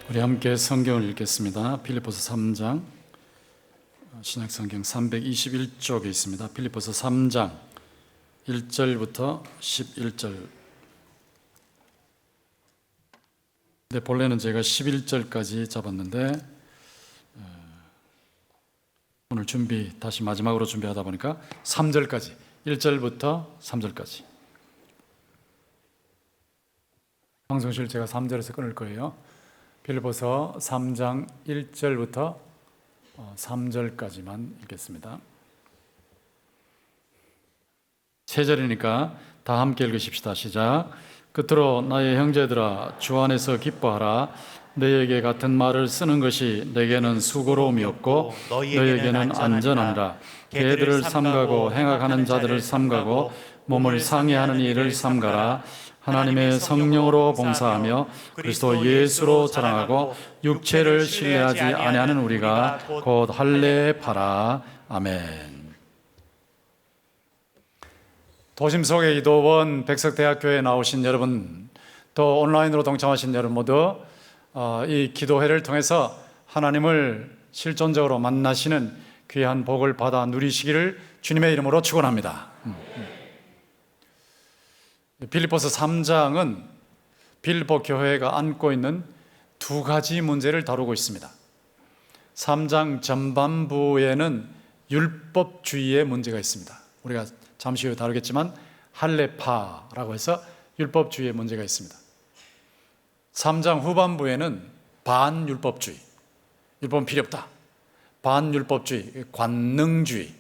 우리 함께 성경을 읽겠습니다. 빌립보서 3장, 신약성경 321쪽에 있습니다. 빌립보서 3장 1절부터 11절. 근데 본래는 제가 11절까지 잡았는데 오늘 다시 마지막으로 준비하다 보니까 3절까지, 1절부터 3절까지. 방송실 제가 3절에서 끊을 거예요. 빌립보서 3장 1절부터 3절까지만 읽겠습니다. 세 절이니까 다 함께 읽으십시다. 시작. 끝으로 나의 형제들아, 주 안에서 기뻐하라. 너희에게 같은 말을 쓰는 것이 내게는 수고로움이 없고 너희에게는 안전하니라. 개들을 삼가고 행악하는 자들을 삼가고 몸을 상해하는 이를 삼가라. 하나님의 성령으로 봉사하며 그리스도 예수로 자랑하고 육체를 신뢰하지 아니하는 우리가 곧 할례파라. 아멘. 도심 속의 기도원 백석대학교에 나오신 여러분, 또 온라인으로 동참하신 여러분 모두 이 기도회를 통해서 하나님을 실존적으로 만나시는 귀한 복을 받아 누리시기를 주님의 이름으로 축원합니다. 빌립보서 3장은 빌립보 교회가 안고 있는 두 가지 문제를 다루고 있습니다. 3장 전반부에는 율법주의의 문제가 있습니다. 우리가 잠시 후에 다루겠지만 할례파라고 해서 율법주의의 문제가 있습니다. 3장 후반부에는 반율법주의, 율법은 필요 없다, 반율법주의, 관능주의,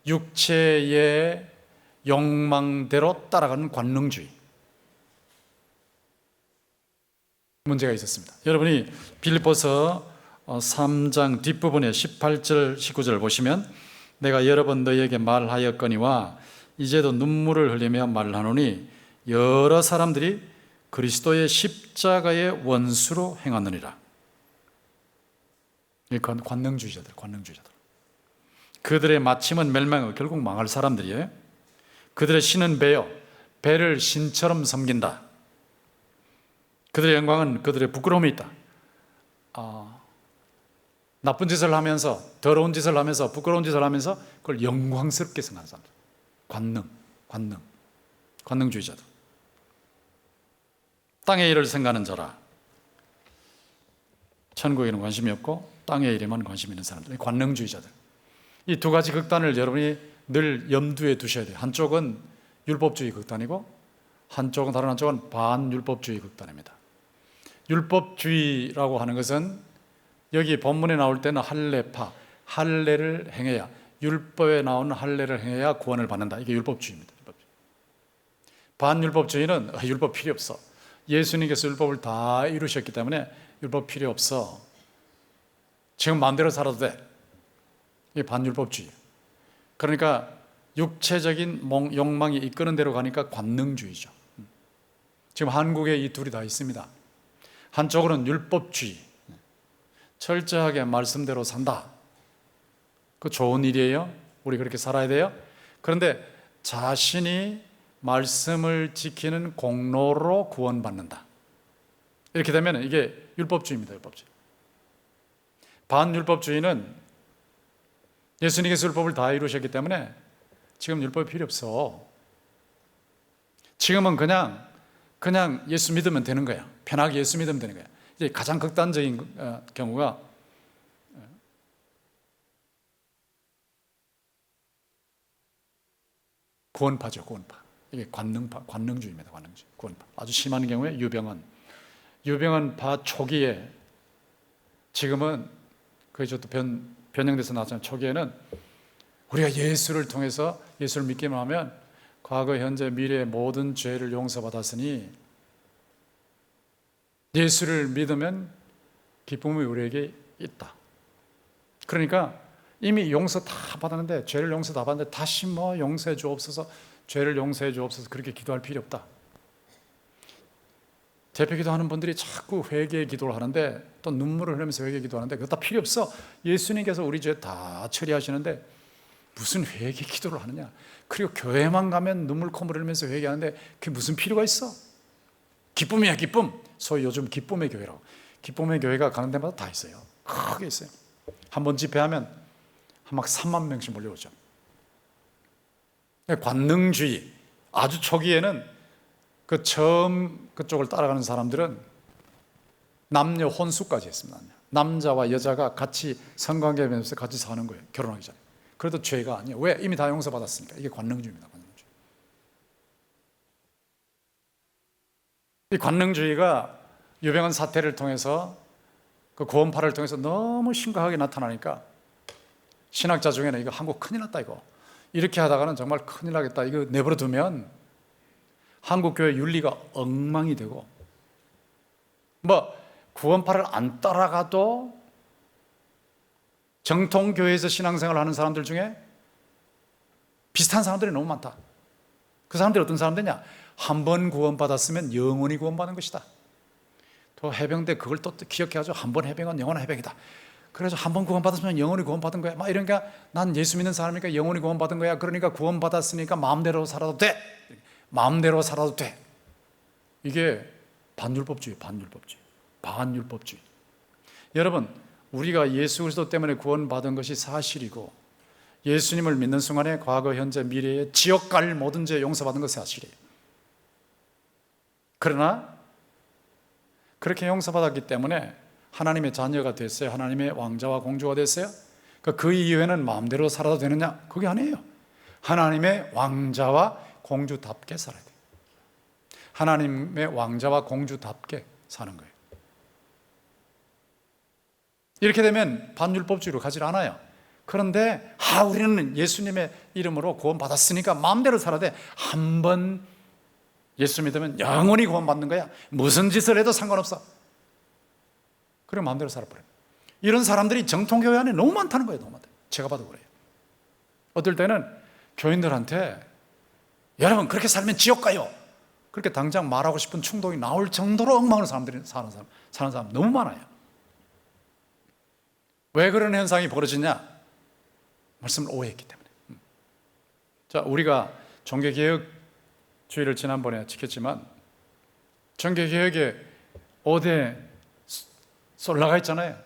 육체의 욕망대로 따라가는 관능주의 문제가 있었습니다. 여러분이 빌립보서 3장 뒷부분에 18절 19절 보시면 내가 여러 번 너희에게 말하였거니와 이제도 눈물을 흘리며 말하노니 여러 사람들이 그리스도의 십자가의 원수로 행하느니라. 관능주의자들. 그들의 마침은 멸망하고 결국 망할 사람들이에요. 그들의 신은 배요, 배를 신처럼 섬긴다. 그들의 영광은 그들의 부끄러움이 있다. 나쁜 짓을 하면서, 더러운 짓을 하면서, 부끄러운 짓을 하면서 그걸 영광스럽게 생각하는 사람들. 관능주의자들. 땅의 일을 생각하는 자라. 천국에는 관심이 없고 땅의 일에만 관심 있는 사람들, 관능주의자들. 이 두 가지 극단을 여러분이 늘 염두에 두셔야 돼요. 한쪽은 율법주의 극단이고 다른 한쪽은 반율법주의 극단입니다. 율법주의라고 하는 것은 여기 본문에 나올 때는 할례파, 할례를 행해야, 율법에 나오는 할례를 행해야 구원을 받는다. 이게 율법주의입니다. 반율법주의는 율법 필요 없어. 예수님께서 율법을 다 이루셨기 때문에 율법 필요 없어. 지금 마음대로 살아도 돼. 이게 반율법주의. 그러니까 육체적인 욕망이 이끄는 대로 가니까 관능주의죠. 지금 한국에 이 둘이 다 있습니다. 한쪽으로는 율법주의, 철저하게 말씀대로 산다. 그 좋은 일이에요. 우리 그렇게 살아야 돼요. 그런데 자신이 말씀을 지키는 공로로 구원받는다. 이렇게 되면 이게 율법주의입니다. 율법주의. 반율법주의는 예수님께서 율법을 다 이루셨기 때문에 지금 율법이 필요 없어. 지금은 그냥 예수 믿으면 되는 거야. 편하게 예수 믿으면 되는 거야. 이제 가장 극단적인 경우가 구원파죠. 구원파. 이게 관능주의입니다. 관능주의. 구원파. 아주 심한 경우에 유병헌파 초기에, 지금은 그게 또 변형돼서 나왔잖아요. 초기에는 우리가 예수를 통해서 예수를 믿기만 하면 과거, 현재, 미래의 모든 죄를 용서받았으니 예수를 믿으면 기쁨이 우리에게 있다. 그러니까 이미 용서 다 받았는데, 죄를 용서 다 받았는데 다시 용서해 주옵소서, 죄를 용서해 주옵소서 그렇게 기도할 필요 없다. 대표 기도하는 분들이 자꾸 회개 기도를 하는데, 또 눈물을 흘리면서 회개 기도하는데 그거 다 필요 없어. 예수님께서 우리 죄 다 처리하시는데 무슨 회개 기도를 하느냐. 그리고 교회만 가면 눈물 콧물 흘리면서 회개하는데 그게 무슨 필요가 있어. 기쁨이야, 기쁨. 소위 요즘 기쁨의 교회라고. 기쁨의 교회가 가는 데마다 다 있어요. 크게 있어요. 한번 집회하면 막 3만 명씩 몰려오죠. 관능주의, 아주 초기에는 그 처음 그쪽을 따라가는 사람들은 남녀 혼수까지 했습니다. 남자와 여자가 같이 성관계 맺으면서 같이 사는 거예요. 결혼하기 전에. 그래도 죄가 아니에요. 왜? 이미 다 용서받았으니까. 이게 관능주의입니다. 관능주의. 이 관능주의가 유병헌 사태를 통해서 그 구원파를 통해서 너무 심각하게 나타나니까 신학자 중에는 이거 한국 큰일 났다 이거. 이렇게 하다가는 정말 큰일 나겠다. 이거 내버려 두면 한국 교회 윤리가 엉망이 되고 뭐 구원파를 안 따라가도 정통교회에서 신앙생활을 하는 사람들 중에 비슷한 사람들이 너무 많다. 그 사람들이 어떤 사람들이냐? 한 번 구원받았으면 영원히 구원받는 것이다. 또 해병대 그걸 또 기억해가지고 한 번 해병은 영원한 해병이다. 그래서 한 번 구원받았으면 영원히 구원받은 거야. 막 이러니까 난 예수 믿는 사람이니까 영원히 구원받은 거야. 그러니까 구원받았으니까 마음대로 살아도 돼. 마음대로 살아도 돼. 이게 반율법주의, 반율법주의. 여러분, 우리가 예수 그리스도 때문에 구원받은 것이 사실이고 예수님을 믿는 순간에 과거, 현재, 미래에 지옥 갈 모든 죄 용서받은 것이 사실이에요. 그러나 그렇게 용서받았기 때문에 하나님의 자녀가 됐어요. 하나님의 왕자와 공주가 됐어요. 그 이후에는 마음대로 살아도 되느냐? 그게 아니에요. 하나님의 왕자와 공주답게 살아야 돼요. 하나님의 왕자와 공주답게 사는 거예요. 이렇게 되면 반율법주의로 가지 않아요. 그런데 우리는 예수님의 이름으로 구원받았으니까 마음대로 살아야 돼. 한 번 예수 믿으면 영원히 구원받는 거야. 무슨 짓을 해도 상관없어. 그래 마음대로 살아버려요. 이런 사람들이 정통교회 안에 너무 많다는 거예요. 너무 많다. 제가 봐도 그래요. 어떨 때는 교인들한테 여러분 그렇게 살면 지옥 가요. 그렇게 당장 말하고 싶은 충동이 나올 정도로 엉망으로 사는 사람 너무 많아요. 왜 그런 현상이 벌어지냐? 말씀을 오해했기 때문에. 자, 우리가 종교개혁주의를 지난번에 지켰지만 종교개혁에 5대 솔라가 있잖아요.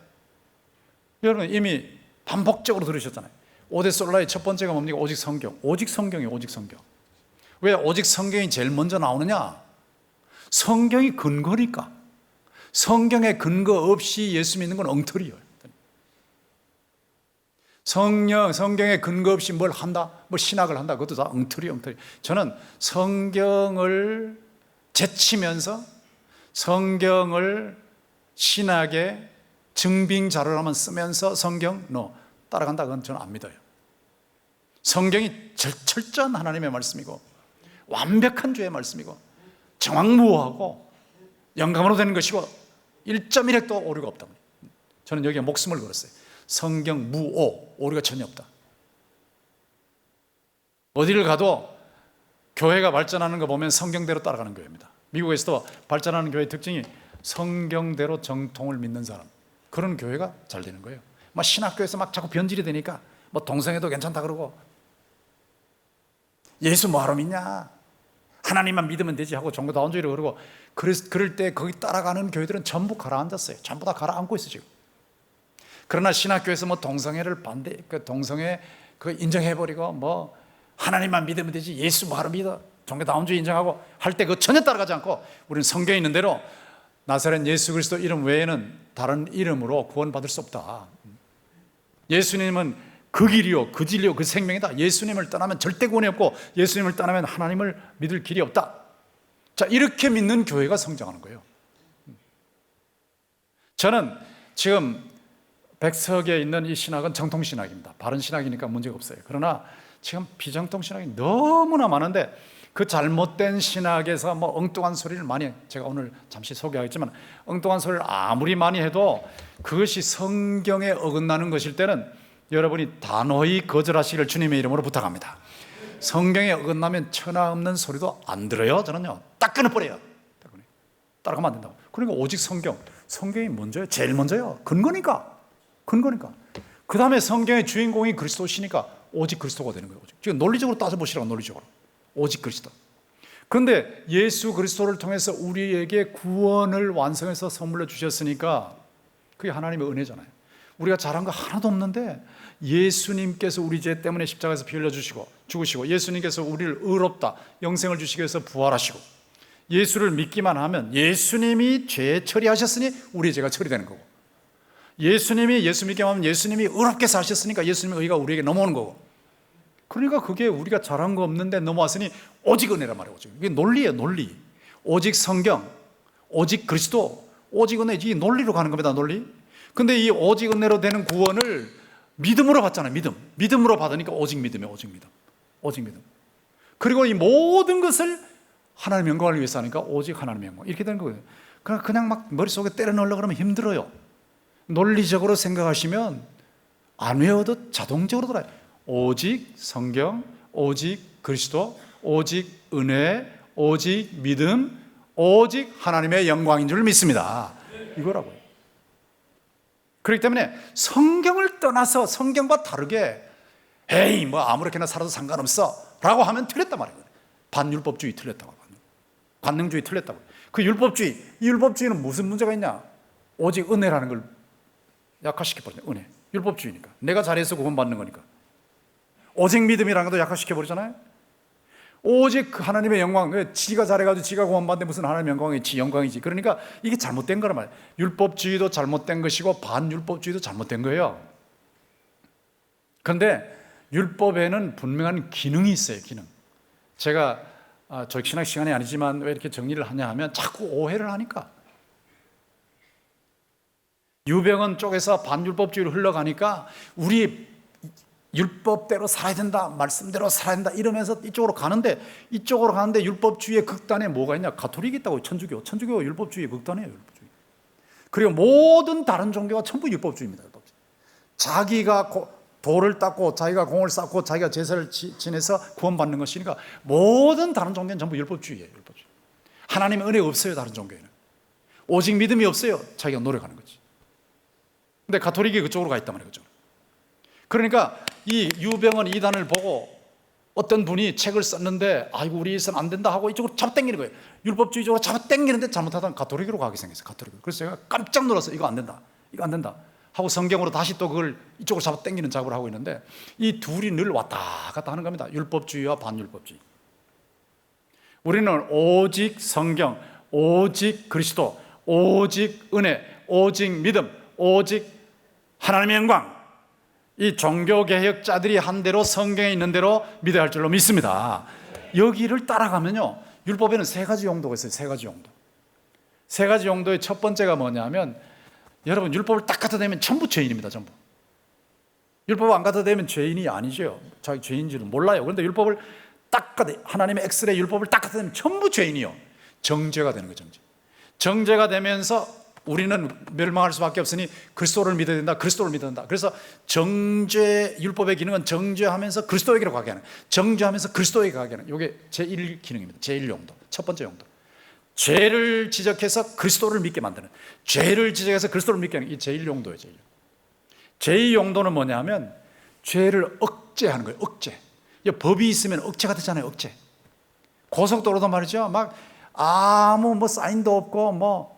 여러분 이미 반복적으로 들으셨잖아요. 5대 솔라의 첫 번째가 뭡니까? 오직 성경. 오직 성경이에요. 오직 성경. 왜 오직 성경이 제일 먼저 나오느냐? 성경이 근거니까. 성경의 근거 없이 예수 믿는 건 엉터리예요. 성경의 근거 없이 뭘 한다? 뭘 신학을 한다? 그것도 다 엉터리. 저는 성경을 제치면서 성경을 신학의 증빙 자료로만 쓰면서 성경 따라간다. 그건 저는 안 믿어요. 성경이 철저한 하나님의 말씀이고 완벽한 주의 말씀이고 정확무호하고 영감으로 되는 것이고 1.1핵도 오류가 없다. 저는 여기에 목숨을 걸었어요. 성경 무오, 오류가 전혀 없다. 어디를 가도 교회가 발전하는 거 보면 성경대로 따라가는 교회입니다. 미국에서도 발전하는 교회의 특징이 성경대로 정통을 믿는 사람, 그런 교회가 잘 되는 거예요. 막 신학교에서 막 자꾸 변질이 되니까 뭐 동성애도 괜찮다 그러고 예수 뭐하러 믿냐? 하나님만 믿으면 되지 하고 종교다원주의를 그러고 그럴 때 거기 따라가는 교회들은 전부 가라앉았어요. 전부 다 가라앉고 있어요 지금. 그러나 신학교에서 뭐 동성애를 동성애 인정해버리고 뭐 하나님만 믿으면 되지 예수 뭐하러 믿어? 종교다원주의 인정하고 할 때 그거 전혀 따라가지 않고 우리는 성경에 있는 대로 나사렛 예수 그리스도 이름 외에는 다른 이름으로 구원받을 수 없다. 예수님은 그 길이요, 그 진리요, 그 생명이다. 예수님을 떠나면 절대 구원이 없고 예수님을 떠나면 하나님을 믿을 길이 없다. 자, 이렇게 믿는 교회가 성장하는 거예요. 저는 지금 백석에 있는 이 신학은 정통신학입니다. 바른 신학이니까 문제가 없어요. 그러나 지금 비정통신학이 너무나 많은데 그 잘못된 신학에서 뭐 엉뚱한 소리를 많이, 제가 오늘 잠시 소개하겠지만 엉뚱한 소리를 아무리 많이 해도 그것이 성경에 어긋나는 것일 때는 여러분이 단호히 거절하시기를 주님의 이름으로 부탁합니다. 성경에 어긋나면 천하 없는 소리도 안 들어요. 저는요 딱 끊어버려요. 따라가면 안 된다고. 그러니까 오직 성경이 먼저예요. 제일 먼저요. 근거니까. 그 다음에 성경의 주인공이 그리스도시니까 오직 그리스도가 되는 거예요. 지금 논리적으로 따져보시라고. 논리적으로 오직 그리스도. 그런데 예수 그리스도를 통해서 우리에게 구원을 완성해서 선물로 주셨으니까 그게 하나님의 은혜잖아요. 우리가 잘한 거 하나도 없는데 예수님께서 우리 죄 때문에 십자가에서 피 흘려 주시고 죽으시고, 예수님께서 우리를 의롭다 영생을 주시기 위해서 부활하시고, 예수를 믿기만 하면 예수님이 죄 처리하셨으니 우리의 죄가 처리되는 거고, 예수님이 예수 믿기만 하면 예수님이 의롭게 사셨으니까 예수님의 의가 우리에게 넘어오는 거고. 그러니까 그게 우리가 잘한 거 없는데 넘어왔으니 오직 은혜란 말이에요. 이게 논리예요, 논리. 오직 성경, 오직 그리스도, 오직 은혜, 이 논리로 가는 겁니다, 논리. 근데 이 오직 은혜로 되는 구원을 믿음으로 받잖아요. 믿음으로 받으니까 오직 믿음이에요. 오직 믿음. 그리고 이 모든 것을 하나님의 영광을 위해서 하니까 오직 하나님의 영광, 이렇게 되는 거예요. 그냥 막 머릿속에 때려 넣으려고 그러면 힘들어요. 논리적으로 생각하시면 안 외워도 자동적으로 들어요. 오직 성경, 오직 그리스도, 오직 은혜, 오직 믿음, 오직 하나님의 영광인 줄 믿습니다. 이거라고요. 그렇기 때문에 성경을 떠나서 성경과 다르게 에이 뭐 아무렇게나 살아도 상관없어 라고 하면 틀렸단 말이에요. 반율법주의 틀렸다고, 관능주의 틀렸다고. 그 율법주의, 이 율법주의는 무슨 문제가 있냐? 오직 은혜라는 걸 약화시켜버리죠. 은혜, 율법주의니까 내가 잘해서 구원받는 거니까. 오직 믿음이라는 것도 약화시켜버리잖아요. 오직 하나님의 영광, 지가 잘해가지고 지가 구원받는데 무슨 하나님의 영광이 지 영광이지. 그러니까 이게 잘못된 거란 말이에요. 율법주의도 잘못된 것이고 반율법주의도 잘못된 거예요. 그런데 율법에는 분명한 기능이 있어요. 기능. 제가 저 신학 시간이 아니지만 왜 이렇게 정리를 하냐 하면 자꾸 오해를 하니까. 유병헌 쪽에서 반율법주의로 흘러가니까 우리 율법대로 살아야 된다, 말씀대로 살아야 된다 이러면서 이쪽으로 가는데 율법주의의 극단에 뭐가 있냐? 가톨릭이 있다고. 천주교 율법주의의 극단이에요. 율법주의. 그리고 모든 다른 종교가 전부 율법주의입니다. 율법주의. 자기가 돌을 닦고 자기가 공을 쌓고 자기가 제사를 지내서 구원받는 것이니까 모든 다른 종교는 전부 율법주의예요. 율법주의. 하나님의 은혜가 없어요. 다른 종교에는 오직 믿음이 없어요. 자기가 노력하는 거지. 근데 가톨릭이 그쪽으로 가 있단 말이에요. 그쪽으로. 그러니까 이 유병헌 이단을 보고 어떤 분이 책을 썼는데 아이고 우리 있어는 안 된다 하고 이쪽으로 잡아당기는 거예요. 율법주의적으로 잡아당기는데 잘못하다가 가톨릭으로 가게 생겼어요. 가톨릭으로. 그래서 제가 깜짝 놀라서 이거 안 된다 하고 성경으로 다시 또 그걸 이쪽으로 잡아당기는 작업을 하고 있는데 이 둘이 늘 왔다 갔다 하는 겁니다. 율법주의와 반율법주의. 우리는 오직 성경, 오직 그리스도, 오직 은혜, 오직 믿음, 오직 하나님의 영광, 이 종교개혁자들이 한 대로 성경에 있는 대로 믿어야 할 줄로 믿습니다. 여기를 따라가면요, 율법에는 세 가지 용도가 있어요. 세 가지 용도의 첫 번째가 뭐냐면, 여러분 율법을 딱 갖다 대면 전부 죄인입니다. 전부. 율법을 안 갖다 대면 죄인이 아니죠. 자기 죄인지는 몰라요. 그런데 율법을 딱 갖다, 하나님의 엑스레이 율법을 딱 갖다 대면 전부 죄인이요. 정죄가 되는 거죠. 정죄가 되면서 우리는 멸망할 수밖에 없으니 그리스도를 믿어야 된다. 그래서 정죄, 율법의 기능은 정죄하면서 그리스도에게로 가게 하는, 정죄하면서 그리스도에게 가게 하는, 이게 제1 기능입니다. 제1 용도, 첫 번째 용도. 죄를 지적해서 그리스도를 믿게 만드는, 죄를 지적해서 그리스도를 믿게 하는, 이 제1 용도예요. 제2 용도는 뭐냐면 죄를 억제하는 거예요. 억제. 법이 있으면 억제가 되잖아요. 억제. 고속도로도 말이죠. 막 아무 뭐 사인도 없고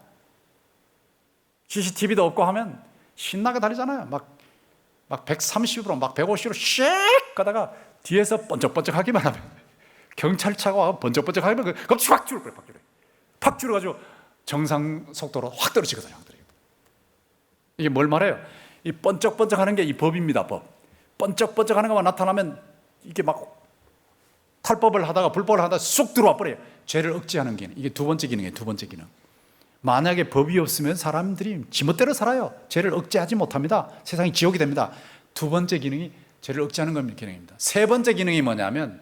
CCTV도 없고 하면 신나게 달리잖아요. 막 130으로 막 150으로 씩 가다가 뒤에서 번쩍번쩍하기만 하면, 경찰차가 와 번쩍번쩍하기만 하면 갑자기 확 줄어요. 팍 줄어가지고 정상 속도로 확 떨어지거든요. 이게 뭘 말해요? 이 번쩍번쩍하는 게 이 법입니다. 법. 번쩍번쩍하는 것만 나타나면 이게 막 탈법을 하다가 불법을 하다가 쑥 들어와 버려요. 죄를 억제하는 기능. 이게 두 번째 기능이에요. 두 번째 기능. 만약에 법이 없으면 사람들이 지멋대로 살아요. 죄를 억제하지 못합니다. 세상이 지옥이 됩니다. 두 번째 기능이 죄를 억제하는 기능입니다. 세 번째 기능이 뭐냐면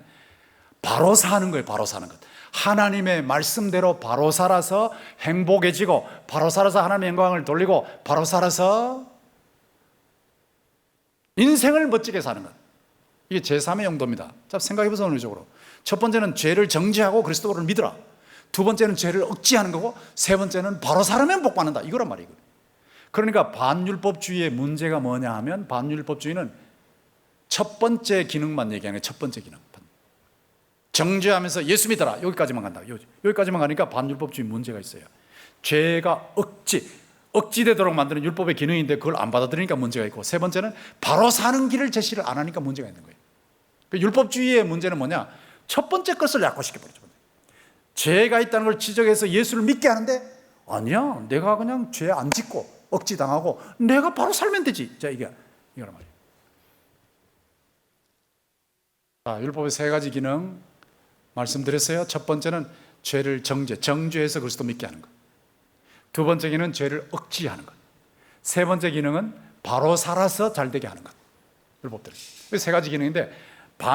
바로 사는 거예요. 바로 사는 것. 하나님의 말씀대로 바로 살아서 행복해지고, 바로 살아서 하나님의 영광을 돌리고, 바로 살아서 인생을 멋지게 사는 것. 이게 제3의 용도입니다. 자, 생각해보세요. 논리적으로. 첫 번째는 죄를 정죄하고 그리스도를 믿으라. 두 번째는 죄를 억제하는 거고, 세 번째는 바로 살면 복 받는다. 이거란 말이에요. 그러니까 반율법주의의 문제가 뭐냐 하면, 반율법주의는 첫 번째 기능만 얘기하는 거예요. 첫 번째 기능. 정죄하면서 예수 믿어라. 여기까지만 간다. 여기까지만 가니까 반율법주의 문제가 있어요. 죄가 억지되도록 만드는 율법의 기능인데 그걸 안 받아들이니까 문제가 있고, 세 번째는 바로 사는 길을 제시를 안 하니까 문제가 있는 거예요. 율법주의의 문제는 뭐냐? 첫 번째 것을 약화시켜버리죠. 죄가 있다는 걸 지적해서 예수를 믿게 하는데, 아니야, 내가 그냥 죄 안 짓고 억지당하고 내가 바로 살면 되지. 자, 이거란 말이에요. 자, 율법의 세 가지 기능 말씀드렸어요. 첫 번째는 죄를 정죄해서 그리스도 믿게 하는 것. 두 번째 기능은 죄를 억지하는 것. 세 번째 기능은 바로 살아서 잘되게 하는 것. 율법들이 세 가지 기능인데,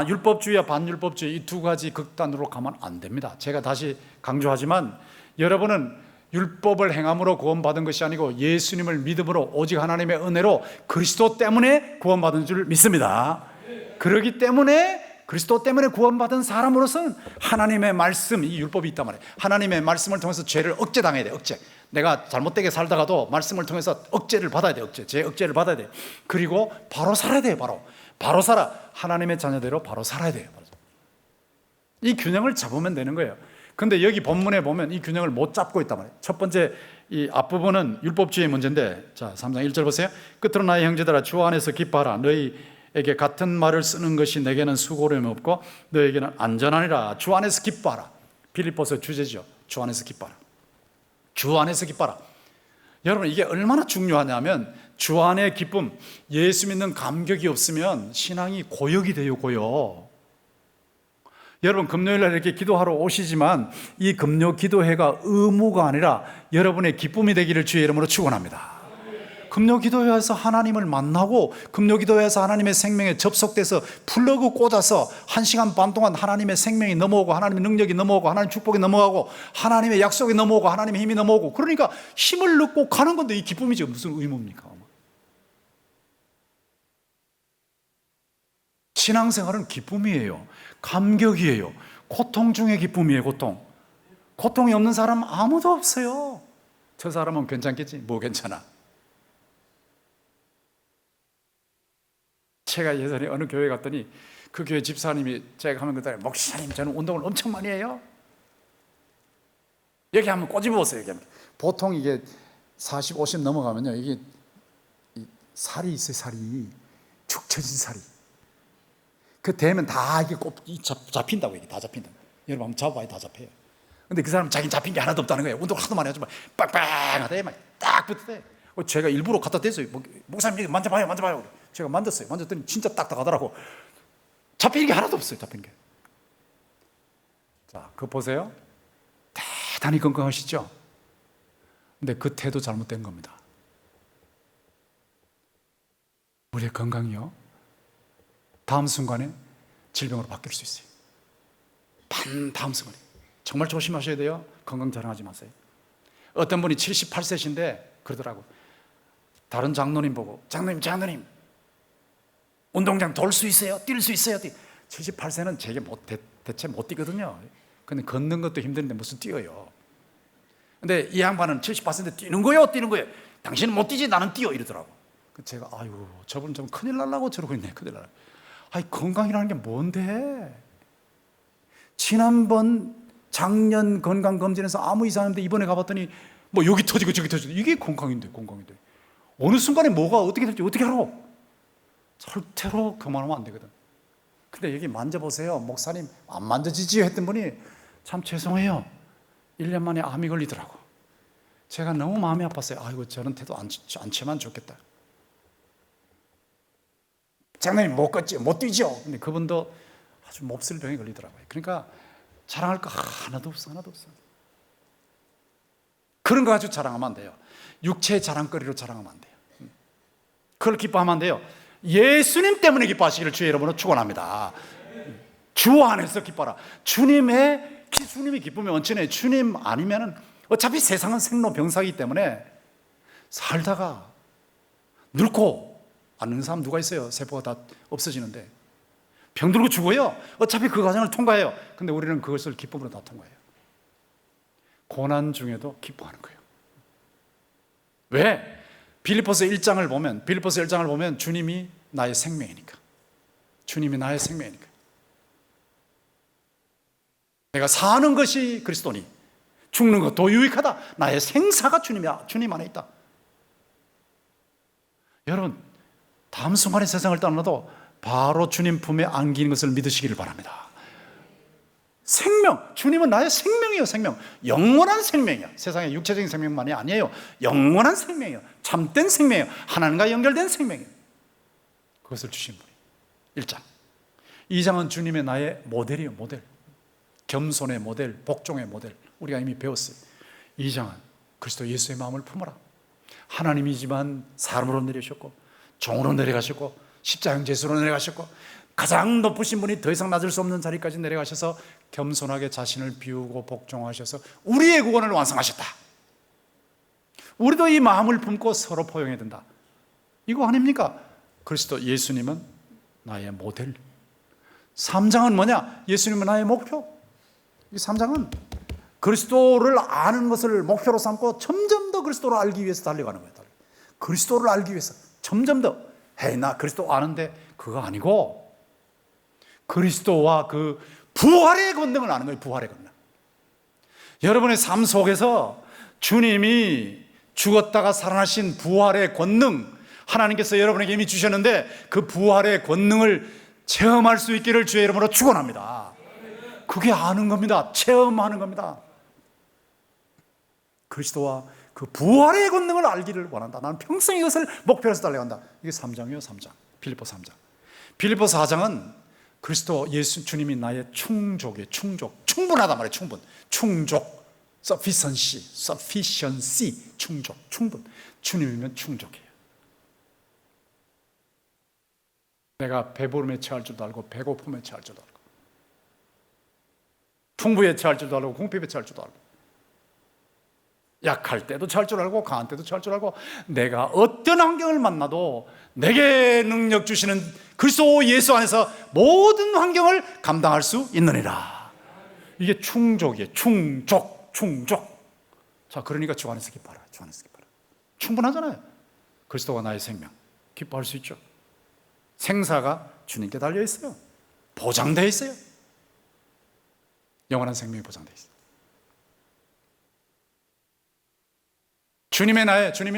율법주의와 반율법주의 이 두 가지 극단으로 가면 안 됩니다. 제가 다시 강조하지만, 여러분은 율법을 행함으로 구원받은 것이 아니고 예수님을 믿음으로 오직 하나님의 은혜로 그리스도 때문에 구원받은 줄 믿습니다. 그렇기 때문에 그리스도 때문에 구원받은 사람으로서는 하나님의 말씀, 이 율법이 있단 말이에요. 하나님의 말씀을 통해서 죄를 억제당해야 돼. 억제. 내가 잘못되게 살다가도 말씀을 통해서 억제를 받아야 돼. 제 억제를 받아야 돼. 그리고 바로 살아야 돼요. 바로 살아. 하나님의 자녀대로 바로 살아야 돼요. 이 균형을 잡으면 되는 거예요. 근데 여기 본문에 보면 이 균형을 못 잡고 있단 말이에요. 첫 번째 이 앞부분은 율법주의 문제인데, 자 3장 1절 보세요. 끝으로 나의 형제들아, 주 안에서 기뻐하라. 너희에게 같은 말을 쓰는 것이 내게는 수고로움이 없고 너희에게는 안전하니라. 주 안에서 기뻐하라. 빌립보서 주제죠. 주 안에서 기뻐하라. 주 안에서 기뻐하라. 여러분, 이게 얼마나 중요하냐면, 주 안의 기쁨, 예수 믿는 감격이 없으면 신앙이 고역이 돼요. 고역. 여러분, 금요일날 이렇게 기도하러 오시지만 이 금요 기도회가 의무가 아니라 여러분의 기쁨이 되기를 주의 이름으로 축원합니다. 금요 기도회에서 하나님을 만나고, 금요 기도회에서 하나님의 생명에 접속돼서 플러그 꽂아서 1시간 반 동안 하나님의 생명이 넘어오고, 하나님의 능력이 넘어오고, 하나님의 축복이 넘어가고, 하나님의 약속이 넘어오고, 하나님의 힘이 넘어오고, 그러니까 힘을 넣고 가는 건데 이 기쁨이지 무슨 의무입니까? 신앙생활은 기쁨이에요. 감격이에요. 고통 중의 기쁨이에요. 고통이 없는 사람 아무도 없어요. 저 사람은 괜찮겠지? 뭐 괜찮아. 제가 예전에 어느 교회 갔더니 그 교회 집사님이, 제가 하면 그랬더니, 목사님 저는 운동을 엄청 많이 해요. 여기 한번 꼬집어 보세요. 여기. 보통 이게 40, 50 넘어가면요, 이게 살이 있어요. 살이 축 처진 살이. 그 되면 다 이게 잡힌다고. 이게 다 잡힌다. 여러분 한번 잡아봐요. 다 잡혀요. 근데 그 사람은 자기는 잡힌 게 하나도 없다는 거예요. 운동을 하도 많이 하지만 빵빵하다 막 딱 붙대. 제가 일부러 갖다 댔어요. 목사님 만져봐요. 제가 만졌어요. 만졌더니 진짜 딱딱하더라고. 잡히는 게 하나도 없어요. 잡히는 게. 자, 그거 보세요. 대단히 건강하시죠? 근데 그 태도 잘못된 겁니다. 우리의 건강이요, 다음 순간에 질병으로 바뀔 수 있어요. 다음 순간에. 정말 조심하셔야 돼요. 건강 자랑하지 마세요. 어떤 분이 78세신데 그러더라고. 다른 장로님 보고, 장로님 운동장 돌 수 있어요? 뛸 수 있어요? 78세는 대체 못 뛰거든요. 근데 걷는 것도 힘든데 무슨 뛰어요. 근데 이 양반은 78세인데 뛰는 거예요? 당신은 못 뛰지, 나는 뛰어, 이러더라고. 제가 아이고, 저분 좀 큰일 날라고 저러고 있네. 큰일 날라고. 건강이라는 게 뭔데? 작년 건강검진에서 아무 이상 없는데 이번에 가봤더니 뭐 여기 터지고 저기 터지고. 이게 건강인데. 어느 순간에 뭐가 어떻게 될지 어떻게 알아? 절대로 그만하면 안 되거든. 근데 여기 만져보세요. 목사님 안 만져지지요? 했던 분이, 참 죄송해요, 1년 만에 암이 걸리더라고. 제가 너무 마음이 아팠어요. 아이고, 저런 태도 안 취하면 좋겠다. 장로님 못 걷죠? 못 뛰죠? 근데 그분도 아주 몹쓸 병에 걸리더라고요. 그러니까 자랑할 거 하나도 없어. 그런 거 가지고 자랑하면 안 돼요. 육체의 자랑거리로 자랑하면 안 돼요. 그걸 기뻐하면 안 돼요. 예수님 때문에 기뻐하시기를 주의 이름으로 축원합니다. 주 안에서 기뻐라. 주님이 기쁨이 원천이에요. 주님 아니면은 어차피 세상은 생로병사이기 때문에 살다가 늙고 안 늙는 사람 누가 있어요? 세포가 다 없어지는데. 병들고 죽어요. 어차피 그 과정을 통과해요. 근데 우리는 그것을 기쁨으로 다 통과해요. 고난 중에도 기뻐하는 거예요. 왜? 빌립보서 1장을 보면 주님이 나의 생명이니까. 내가 사는 것이 그리스도니 죽는 것도 유익하다. 나의 생사가 주님 안에 있다. 여러분, 다음 순간에 세상을 떠나도 바로 주님 품에 안기는 것을 믿으시기를 바랍니다. 생명, 주님은 나의 생명이에요. 생명, 영원한 생명이에요. 세상의 육체적인 생명만이 아니에요. 영원한 생명이에요. 참된 생명이에요. 하나님과 연결된 생명이에요. 그것을 주신 분이 1장. 2장은 주님의 나의 모델이에요. 모델, 겸손의 모델, 복종의 모델. 우리가 이미 배웠어요. 2장은 그리스도 예수의 마음을 품어라. 하나님이지만 사람으로 내려오셨고 종으로 내려가셨고 십자형 제수로 내려가셨고 가장 높으신 분이 더 이상 낮을 수 없는 자리까지 내려가셔서 겸손하게 자신을 비우고 복종하셔서 우리의 구원을 완성하셨다. 우리도 이 마음을 품고 서로 포용해야 된다. 이거 아닙니까? 그리스도 예수님은 나의 모델. 3장은 뭐냐? 예수님은 나의 목표. 이 3장은 그리스도를 아는 것을 목표로 삼고 점점 더 그리스도를 알기 위해서 달려가는 거예요. 그리스도를 알기 위해서 점점 더. 나 그리스도 아는데 그거 아니고 그리스도와 그 부활의 권능을 아는 거예요. 부활의 권능. 여러분의 삶 속에서 주님이 죽었다가 살아나신 부활의 권능, 하나님께서 여러분에게 이미 주셨는데 그 부활의 권능을 체험할 수 있기를 주의 이름으로 축원합니다. 그게 아는 겁니다. 체험하는 겁니다. 그리스도와 그 부활의 권능을 알기를 원한다. 나는 평생 이것을 목표로 해서 달려간다. 이게 3장이에요. 3장. 빌립보 3장. 빌립보 4장은 그리스도 예수 주님이 나의 충족이에요. 충족. 충분하단 말이에요. 충분. 충족. sufficiency. 충족. 충분. 주님이면 충족이에요. 내가 배부름에 처할 줄도 알고 배고픔에 처할 줄도 알고 풍부에 처할 줄도 알고 궁핍에 처할 줄도 알고 약할 때도 처할 줄 알고 강한 때도 처할 줄 알고 내가 어떤 환경을 만나도 내게 능력 주시는 그리스도 예수 안에서 모든 환경을 감당할 수 있느니라. 이게 충족이에요. 충족. 자, 그러니까 주 안에서 기뻐하라. 주 안에서 기뻐하라. 충분하잖아요. 그리스도가 나의 생명. 기뻐할 수 있죠. 생사가 주님께 달려 있어요. 보장되어 있어요. 영원한 생명이 보장되어 있어요. 주님이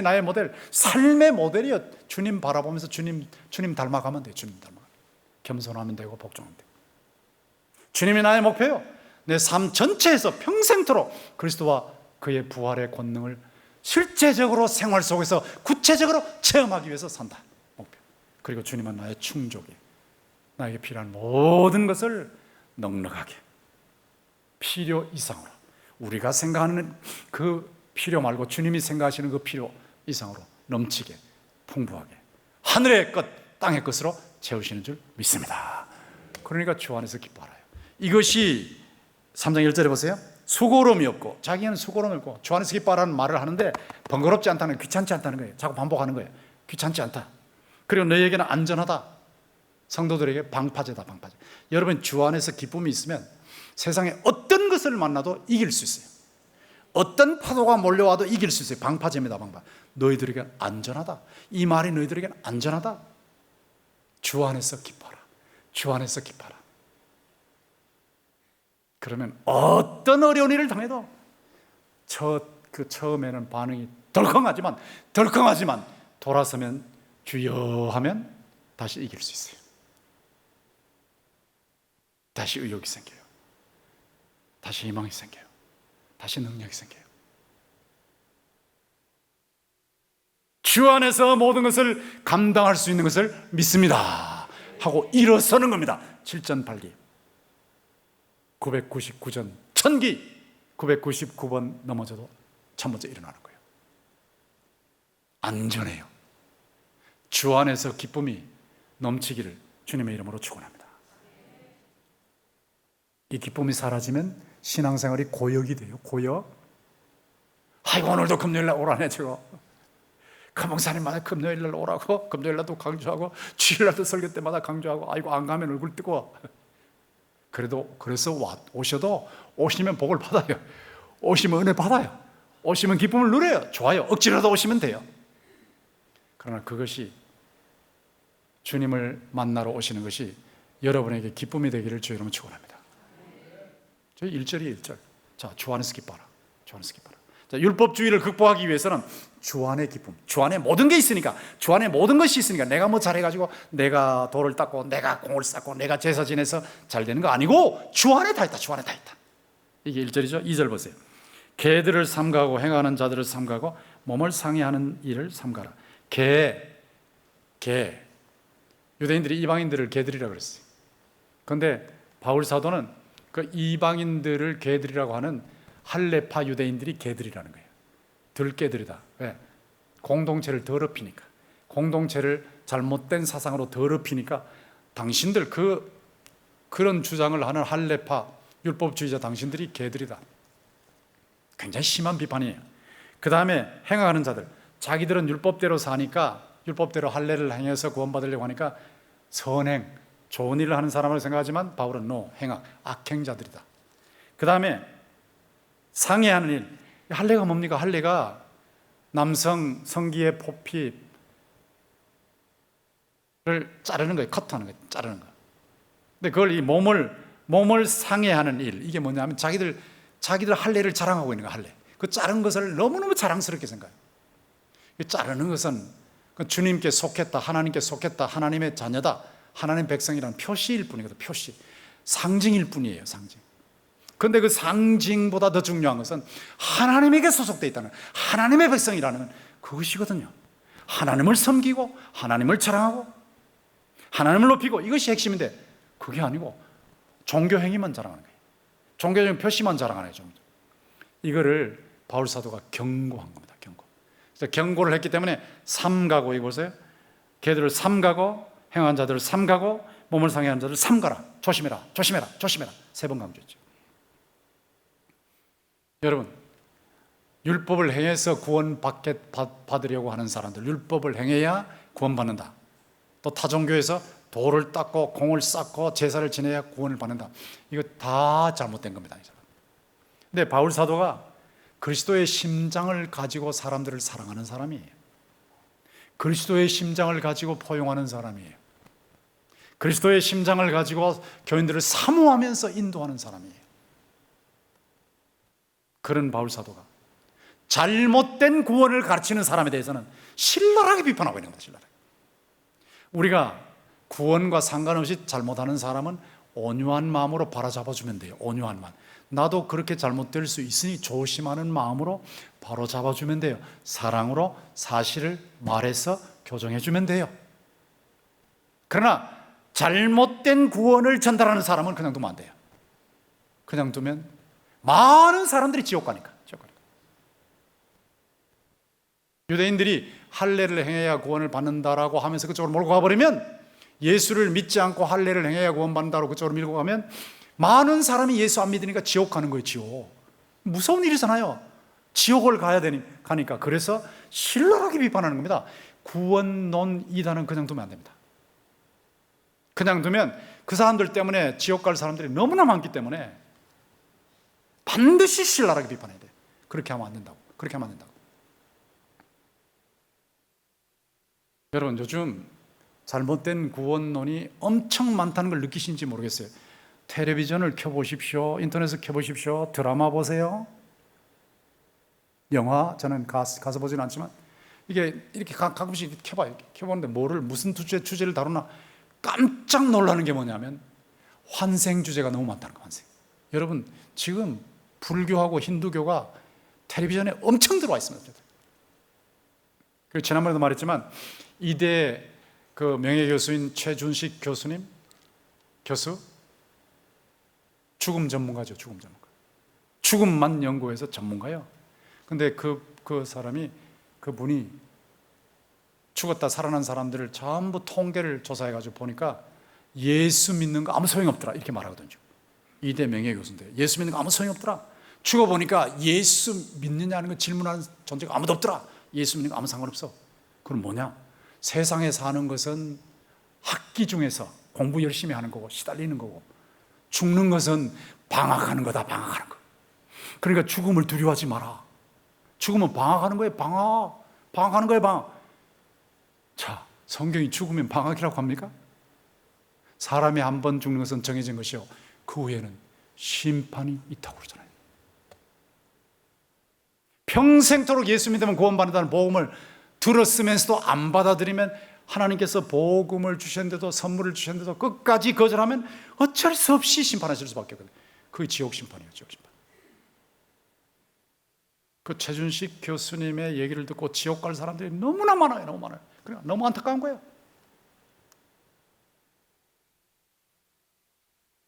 나의 모델, 삶의 모델이요. 주님 바라보면서 주님 닮아가면 돼요. 주님 닮아가면. 겸손하면 되고 복종하면 되고. 주님이 나의 목표요. 내 삶 전체에서 평생토록 그리스도와 그의 부활의 권능을 실제적으로 생활 속에서 구체적으로 체험하기 위해서 산다. 목표. 그리고 주님은 나의 충족이에요. 나에게 필요한 모든 것을 넉넉하게 필요 이상으로 우리가 생각하는 그 필요 말고 주님이 생각하시는 그 필요 이상으로 넘치게 풍부하게 하늘의 것 땅의 것으로 채우시는 줄 믿습니다. 그러니까 주 안에서 기뻐하라요. 이것이 3장 1절에 보세요. 수고로움이 없고, 자기는 수고로움이 없고 주 안에서 기뻐하라는 말을 하는데 번거롭지 않다는, 귀찮지 않다는 거예요. 자꾸 반복하는 거예요. 귀찮지 않다. 그리고 너희에게는 안전하다. 성도들에게 방파제다. 방파제. 여러분, 주 안에서 기쁨이 있으면 세상에 어떤 것을 만나도 이길 수 있어요. 어떤 파도가 몰려와도 이길 수 있어요. 방파제입니다. 방파. 너희들에게 안전하다. 이 말이 너희들에게 안전하다. 주 안에서 기뻐하라. 주 안에서 기뻐하라. 그러면 어떤 어려운 일을 당해도 처음에는 반응이 덜컹하지만 돌아서면 주여 하면 다시 이길 수 있어요. 다시 의욕이 생겨요. 다시 희망이 생겨요. 다시 능력이 생겨요. 주 안에서 모든 것을 감당할 수 있는 것을 믿습니다 하고 일어서는 겁니다. 7전 8기 999전 1000기 999번 넘어져도 1000번째 일어나는 거예요. 안전해요. 주 안에서 기쁨이 넘치기를 주님의 이름으로 축원합니다. 이 기쁨이 사라지면 신앙생활이 고역이 돼요. 고역. 아이고, 오늘도 금요일날 오라네. 저거 금목사님마다 금요일날 오라고, 금요일날도 강조하고 주일날도 설교 때마다 강조하고, 아이고 안 가면 얼굴 뜨거워. 그래서 오셔도, 오시면 복을 받아요. 오시면 은혜 받아요. 오시면 기쁨을 누려요. 좋아요. 억지로라도 오시면 돼요. 그러나 그것이 주님을 만나러 오시는 것이 여러분에게 기쁨이 되기를 주의 이름으로 축원합니다. 저 1절이에요, 1절. 자, 주 안에서 기뻐하라. 주 안에서 기뻐하라. 자, 율법주의를 극복하기 위해서는 주 안의 기쁨, 주 안에 모든 게 있으니까, 주 안에 모든 것이 있으니까 내가 뭐 잘해가지고 내가 돌을 닦고 내가 공을 쌓고 내가 제사 지내서 잘 되는 거 아니고 주 안에 다 있다. 주 안에 다 있다. 이게 1절이죠. 2절 보세요. 개들을 삼가고 행하는 자들을 삼가고 몸을 상해하는 일을 삼가라. 개. 유대인들이 이방인들을 개들이라고 그랬어요. 그런데 바울 사도는 그 이방인들을 개들이라고 하는 할레파 유대인들이 개들이라는 거예요. 들개들이다. 왜? 공동체를 더럽히니까, 공동체를 잘못된 사상으로 더럽히니까 당신들 그런 주장을 하는 할레파 율법주의자 당신들이 개들이다. 굉장히 심한 비판이에요. 그 다음에 행하는 자들, 자기들은 율법대로 사니까, 율법대로 할례를 행해서 구원받으려고 하니까 선행, 좋은 일을 하는 사람을 생각하지만 바울은 행악, 악행자들이다. 그 다음에 상해하는 일, 할례가 뭡니까? 할례가 남성 성기의 포피를 자르는 거예요. 커트하는 거예요. 자르는 거. 근데 그걸 이 몸을 상해하는 일, 이게 뭐냐면 자기들 할례를 자랑하고 있는 거야. 할례. 그 자른 것을 너무너무 자랑스럽게 생각해요. 자르는 것은 주님께 속했다, 하나님께 속했다, 하나님의 자녀다, 하나님 백성이라는 표시일 뿐이거든. 표시, 상징일 뿐이에요. 상징. 그런데 그 상징보다 더 중요한 것은 하나님에게 소속되어 있다는, 하나님의 백성이라는 그것이거든요. 하나님을 섬기고 하나님을 자랑하고 하나님을 높이고, 이것이 핵심인데 그게 아니고 종교 행위만 자랑하는 거예요. 종교적인 표시만 자랑하는 거예요. 이거를 바울 사도가 경고한 겁니다. 그래서 경고를 했기 때문에 삼가고, 이거 보세요. 걔들을 삼가고 행한 자들을 삼가고 몸을 상해하는 자들을 삼가라. 조심해라, 조심해라, 조심해라. 3번 강조했죠. 여러분, 율법을 행해서 구원받으려고 하는 사람들, 율법을 행해야 구원받는다. 또 타종교에서 돌을 닦고 공을 쌓고 제사를 지내야 구원을 받는다. 이거 다 잘못된 겁니다. 근데 바울 사도가 그리스도의 심장을 가지고 사람들을 사랑하는 사람이에요. 그리스도의 심장을 가지고 포용하는 사람이에요. 그리스도의 심장을 가지고 교인들을 사모하면서 인도하는 사람이에요. 그런 바울 사도가 잘못된 구원을 가르치는 사람에 대해서는 신랄하게 비판하고 있는 겁니다. 신랄하게. 우리가 구원과 상관없이 잘못하는 사람은 온유한 마음으로 바로잡아주면 돼요. 온유한 마음. 나도 그렇게 잘못될 수 있으니 조심하는 마음으로 바로잡아주면 돼요. 사랑으로 사실을 말해서 교정해주면 돼요. 그러나 잘못된 구원을 전달하는 사람은 그냥 두면 안 돼요. 그냥 두면 많은 사람들이 지옥 가니까. 유대인들이 할례를 행해야 구원을 받는다라고 하면서 그쪽으로 몰고 가버리면, 예수를 믿지 않고 할례를 행해야 구원받는다고 그쪽으로 밀고 가면 많은 사람이 예수 안 믿으니까 지옥 가는 거예요. 지옥. 무서운 일이잖아요. 지옥을 가니까. 그래서 신랄하게 비판하는 겁니다. 구원론 이단은 그냥 두면 안 됩니다. 그냥 두면 그 사람들 때문에 지옥 갈 사람들이 너무나 많기 때문에 반드시 신랄하게 비판해야 돼요. 그렇게 하면 안 된다고. 그렇게 하면 안 된다고. 여러분, 요즘 잘못된 구원론이 엄청 많다는 걸 느끼신지 모르겠어요. 텔레비전을 켜보십시오. 인터넷을 켜보십시오. 드라마 보세요. 영화, 저는 가서 보지는 않지만 이게 이렇게 가끔씩 이렇게 켜봐요. 켜보는데 무슨 주제를 다루나 깜짝 놀라는 게 뭐냐면 환생 주제가 너무 많다는 거예요. 환생. 여러분, 지금 불교하고 힌두교가 텔레비전에 엄청 들어와 있습니다. 그리고 지난번에도 말했지만 이대 그 명예교수인 최준식 교수, 죽음 전문가죠. 죽음 전문가. 죽음만 연구해서 전문가예요. 근데 그분이 죽었다 살아난 사람들을 전부 통계를 조사해가지고 보니까 예수 믿는 거 아무 소용없더라, 이렇게 말하거든요. 이대 명예교수인데 예수 믿는 거 아무 소용없더라. 죽어보니까 예수 믿느냐는 거 질문하는 존재가 아무도 없더라. 예수 믿는 거 아무 상관없어. 그럼 뭐냐? 세상에 사는 것은 학기 중에서 공부 열심히 하는 거고 시달리는 거고, 죽는 것은 방학하는 거다. 방학하는 거. 그러니까 죽음을 두려워하지 마라. 죽으면 방학하는 거예요. 방학하는 거예요. 방학. 자, 성경이 죽으면 방학이라고 합니까? 사람이 한 번 죽는 것은 정해진 것이요, 그 후에는 심판이 있다고 그러잖아요. 평생토록 예수 믿으면 구원받는다는 복음을 들었으면서도 안 받아들이면, 하나님께서 복음을 주셨는데도, 선물을 주셨는데도 끝까지 거절하면 어쩔 수 없이 심판하실 수밖에 없거든요. 그게 지옥 심판이에요. 지옥 심판. 그 최준식 교수님의 얘기를 듣고 지옥 갈 사람들이 너무나 많아요. 너무 많아요. 그러니까 너무 안타까운 거예요.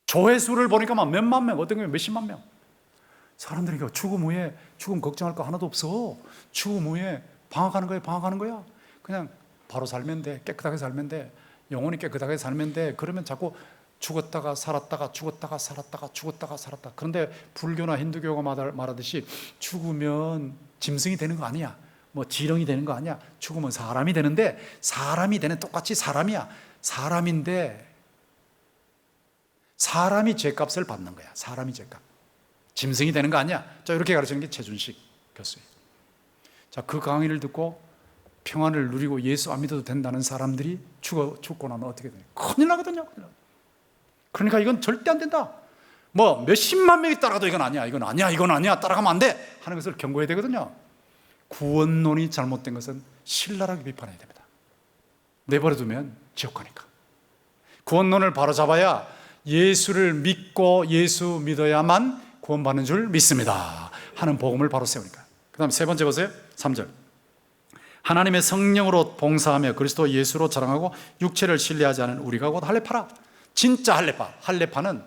조회수를 보니까 막 몇만 명, 어떤 경우에 몇십만 명. 사람들이 죽음 후에, 죽음 걱정할 거 하나도 없어. 죽음 후에 방학하는 거야, 방학하는 거야. 그냥 바로 살면 돼. 깨끗하게 살면 돼. 영혼이 깨끗하게 살면 돼. 그러면 자꾸 죽었다가 살았다가 죽었다가 살았다가 죽었다가 살았다. 그런데 불교나 힌두교가 말하듯이 죽으면 짐승이 되는 거 아니야. 뭐 지렁이 되는 거 아니야. 죽으면 사람이 되는데, 사람이 되는, 똑같이 사람이야. 사람인데 사람이 죄값을 받는 거야. 사람이 죄값. 짐승이 되는 거 아니야. 자, 이렇게 가르치는 게 최준식 교수예요. 자, 그 강의를 듣고 평안을 누리고 예수 안 믿어도 된다는 사람들이 죽고 나면 어떻게 돼요? 큰일 나거든요. 그러니까 이건 절대 안 된다. 뭐 몇십만 명이 따라도 이건 아니야, 이건 아니야, 이건 아니야, 따라가면 안 돼 하는 것을 경고해야 되거든요. 구원론이 잘못된 것은 신랄하게 비판해야 됩니다. 내버려두면 지옥 가니까. 구원론을 바로잡아야 예수를 믿고 예수 믿어야만 구원받는 줄 믿습니다 하는 복음을 바로 세우니까. 그 다음 세 번째 보세요. 3절. 하나님의 성령으로 봉사하며 그리스도 예수로 자랑하고 육체를 신뢰하지 않은 우리가 곧 할례파라. 진짜 할례파. 할례파는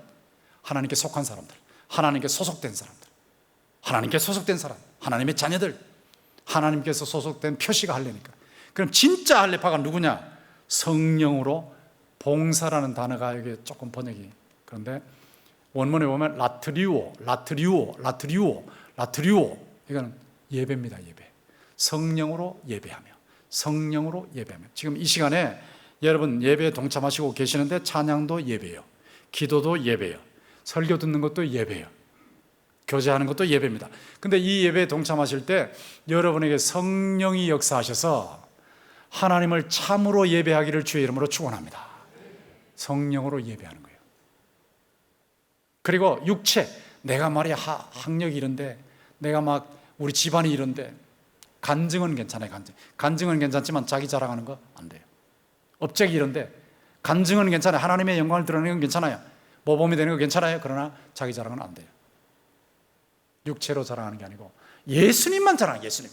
하나님께 속한 사람들, 하나님께 소속된 사람들, 하나님께 소속된 사람, 하나님의 자녀들, 하나님께서 소속된 표시가 할례니까. 그럼 진짜 할례파가 누구냐? 성령으로 봉사라는 단어가 여기 조금 번역이, 그런데 원문에 보면 라트리오, 이거는 예배입니다. 예배. 성령으로 예배하며, 성령으로 예배하며. 지금 이 시간에 여러분 예배에 동참하시고 계시는데 찬양도 예배예요, 기도도 예배예요, 설교 듣는 것도 예배예요, 교제하는 것도 예배입니다. 근데 이 예배에 동참하실 때 여러분에게 성령이 역사하셔서 하나님을 참으로 예배하기를 주의 이름으로 축원합니다. 성령으로 예배하는 거예요. 그리고 육체, 내가 말이야 학력이 이런데, 내가 막 우리 집안이 이런데, 간증은 괜찮아요. 간증은 괜찮지만 자기 자랑하는 거 안 돼요. 업적이 이런데 간증은 괜찮아요. 하나님의 영광을 드러내는 건 괜찮아요. 모범이 되는 거 괜찮아요. 그러나 자기 자랑은 안 돼요. 육체로 자랑하는 게 아니고 예수님만 자랑해요. 예수님,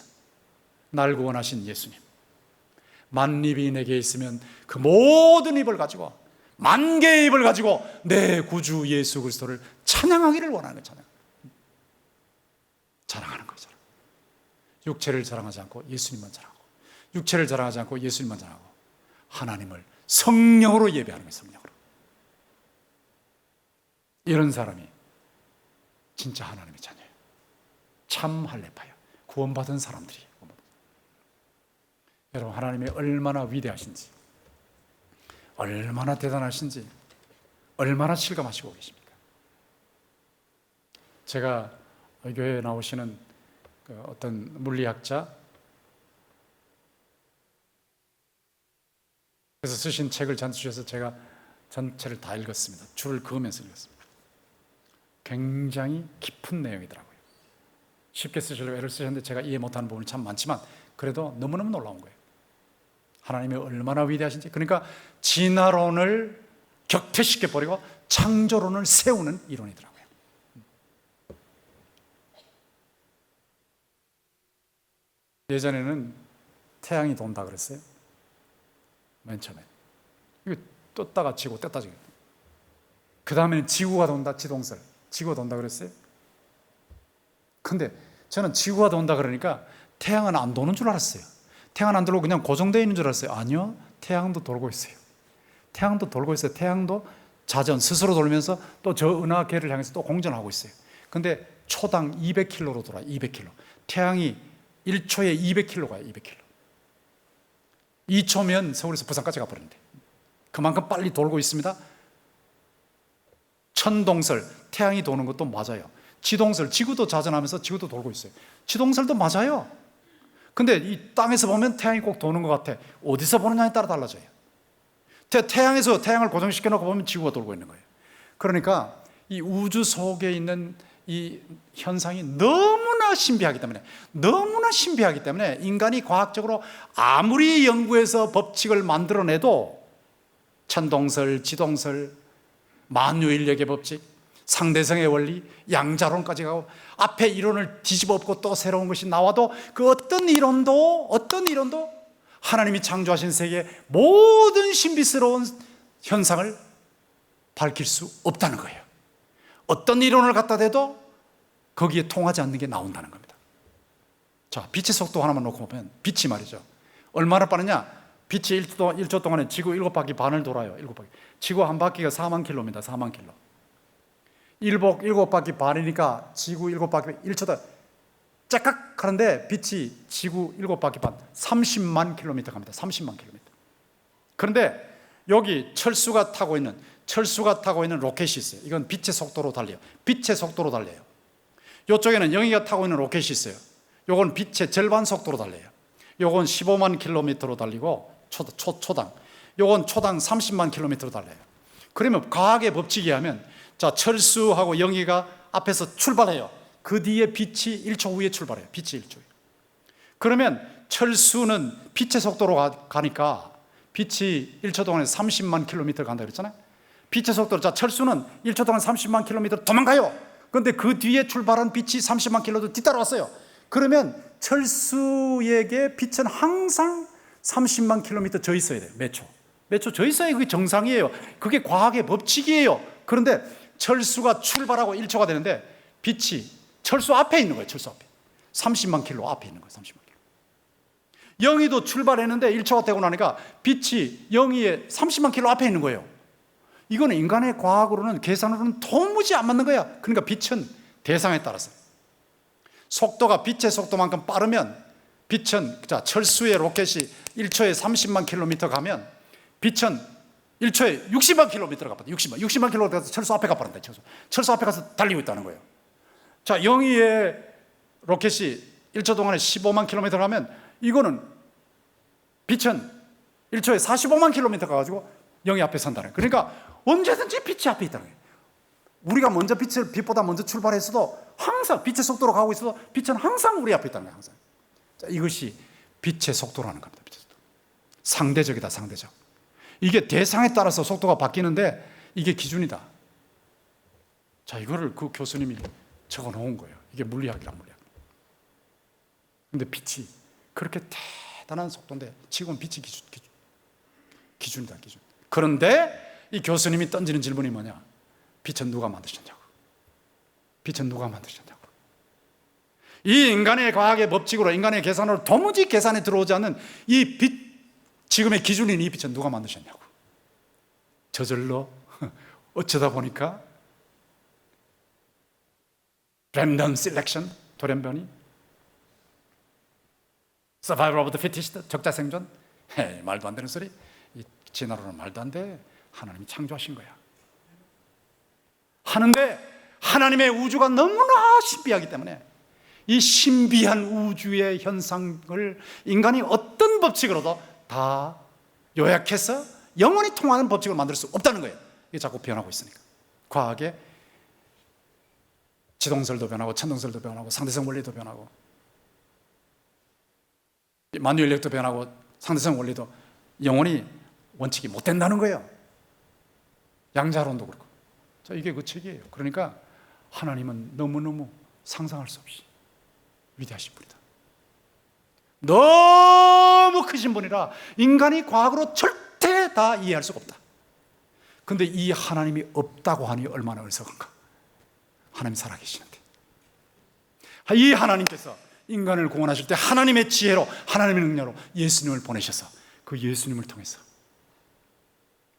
날 구원하신 예수님. 만입이 내게 있으면 그 모든 입을 가지고, 만 개의 입을 가지고 내 구주 예수 그리스도를 찬양하기를 원하는 거예요. 자랑하는 거죠. 육체를 자랑하지 않고 예수님만 자랑하고, 육체를 자랑하지 않고 예수님만 자랑하고, 하나님을 성령으로 예배하는 거예요. 성령으로. 이런 사람이 진짜 하나님의 자녀예요. 참 할례파예요. 구원받은 사람들이에요. 여러분, 하나님이 얼마나 위대하신지, 얼마나 대단하신지, 얼마나 실감하시고 계십니까? 제가 교회에 나오시는 어떤 물리학자, 그래서 쓰신 책을 저한테 주셔서 제가 전체를 다 읽었습니다. 줄을 그으면서 읽었습니다. 굉장히 깊은 내용이더라고요. 쉽게 쓰시려고 애를 쓰셨는데 제가 이해 못하는 부분이 참 많지만 그래도 너무너무 놀라운 거예요. 하나님이 얼마나 위대하신지. 그러니까 진화론을 격퇴시켜버리고 창조론을 세우는 이론이더라고요. 예전에는 태양이 돈다 그랬어요. 맨 처음에. 이거 떴다가 지고 떴다 지고. 그 다음에는 지구가 돈다, 지동설. 지구가 돈다 그랬어요. 근데 저는 지구가 돈다 그러니까 태양은 안 도는 줄 알았어요. 태양은 안 돌고 그냥 고정되어 있는 줄 알았어요. 아니요, 태양도 돌고 있어요. 태양도 돌고 있어요. 태양도 자전, 스스로 돌면서 또 저 은하계를 향해서 또 공전하고 있어요. 근데 초당 200km로 돌아요. 200km. 태양이 1초에 200km 가요. 200km. 2초면 서울에서 부산까지 가버리는데 그만큼 빨리 돌고 있습니다. 천동설, 태양이 도는 것도 맞아요. 지동설, 지구도 자전하면서 지구도 돌고 있어요. 지동설도 맞아요. 근데 이 땅에서 보면 태양이 꼭 도는 것 같아. 어디서 보느냐에 따라 달라져요. 태양에서 태양을 고정시켜 놓고 보면 지구가 돌고 있는 거예요. 그러니까 이 우주 속에 있는 이 현상이 너무나 신비하기 때문에 인간이 과학적으로 아무리 연구해서 법칙을 만들어내도 천동설, 지동설, 만유인력의 법칙, 상대성의 원리, 양자론까지 가고 앞에 이론을 뒤집어 엎고 또 새로운 것이 나와도 그 어떤 이론도 하나님이 창조하신 세계의 모든 신비스러운 현상을 밝힐 수 없다는 거예요. 어떤 이론을 갖다 대도 거기에 통하지 않는 게 나온다는 겁니다. 자, 빛의 속도 하나만 놓고 보면 빛이 말이죠. 얼마나 빠르냐? 빛이 1초 동안에 지구 7바퀴 반을 돌아요. 7바퀴. 지구 한 바퀴가 4만 킬로입니다. 4만 킬로. 7바퀴 반이니까 지구 7바퀴 1초다. 짝깍 하는데 빛이 지구 7바퀴 반 30만 킬로미터 갑니다. 30만 킬로미터. 그런데 여기 철수가 타고 있는 로켓이 있어요. 이건 빛의 속도로 달려요. 이쪽에는 영희가 타고 있는 로켓이 있어요. 이건 빛의 절반 속도로 달려요. 이건 15만 킬로미터로 달리고 초당. 이건 초당 30만 킬로미터로 달려요. 그러면 과학의 법칙에 의하면 자, 철수하고 영희가 앞에서 출발해요. 그 뒤에 빛이 1초 후에 출발해요. 빛이 1초 후에. 그러면 철수는 빛의 속도로 가니까 빛이 1초 동안에 30만 킬로미터 간다 그랬잖아요. 빛의 속도로, 자, 철수는 1초 동안 30만 킬로미터 도망가요. 그런데 그 뒤에 출발한 빛이 30만 킬로미터 뒤따라왔어요. 그러면 철수에게 빛은 항상 30만 킬로미터 져 있어야 돼요. 매초 져 있어야 그게 정상이에요. 그게 과학의 법칙이에요. 그런데 철수가 출발하고 1초가 되는데 빛이 철수 앞에 있는 거예요. 철수 앞에 30만 킬로 앞에 있는 거예요. 30만 킬로. 영희도 출발했는데 1초가 되고 나니까 빛이 영희의 30만 킬로 앞에 있는 거예요. 이거는 인간의 과학으로는, 계산으로는 도무지 안 맞는 거야. 그러니까 빛은 대상에 따라서 속도가 빛의 속도만큼 빠르면, 빛은, 자, 철수의 로켓이 1초에 30만 킬로미터 가면 빛은 1초에 60만 킬로미터가 가거든요. 60만 킬로미터 가서 철수 앞에 가버린다. 철수 앞에 가서 달리고 있다는 거예요. 자, 영희의 로켓이 1초 동안에 15만 킬로미터 가면 이거는 빛은 1초에 45만 킬로미터 가가지고 영희 앞에 선다는 거예요. 그러니까 언제든지 빛이 앞에 있다는 거예요. 우리가 먼저 빛보다 먼저 출발했어도 항상 빛의 속도로 가고 있어도 빛은 항상 우리 앞에 있다는 거예요. 항상. 자, 이것이 빛의 속도라는 겁니다. 빛의 속도. 상대적이다, 상대적. 이게 대상에 따라서 속도가 바뀌는데 이게 기준이다. 자, 이거를 그 교수님이 적어 놓은 거예요. 이게 물리학이란 물리학. 근데 빛이 그렇게 대단한 속도인데 지금은 빛이 기준이다, 기준. 그런데 이 교수님이 던지는 질문이 뭐냐? 빛은 누가 만드셨냐고. 빛은 누가 만드셨냐고. 이 인간의 과학의 법칙으로, 인간의 계산으로 도무지 계산에 들어오지 않는 이 빛, 지금의 기준인 이 빛은 누가 만드셨냐고. 저절로 어쩌다 보니까 랜덤 셀렉션, 돌연변이, Survival of the fittest, 적자생존. 말도 안 되는 소리. 이 진화론은 말도 안 돼. 하나님이 창조하신 거야. 하는데 하나님의 우주가 너무나 신비하기 때문에 이 신비한 우주의 현상을 인간이 어떤 법칙으로도 다 요약해서 영원히 통하는 법칙을 만들 수 없다는 거예요. 이게 자꾸 변하고 있으니까. 과학의 지동설도 변하고 천동설도 변하고 상대성 원리도 변하고 만유인력도 변하고 상대성 원리도 영원히 원칙이 못 된다는 거예요. 양자론도 그렇고. 자, 이게 그 책이에요. 그러니까 하나님은 너무너무 상상할 수 없이 위대하신 분이다. 너무 크신 분이라 인간이 과학으로 절대 다 이해할 수가 없다. 근데 이 하나님이 없다고 하니 얼마나 어리석은가. 하나님 살아계시는데. 이 하나님께서 인간을 구원하실 때 하나님의 지혜로, 하나님의 능력으로 예수님을 보내셔서 그 예수님을 통해서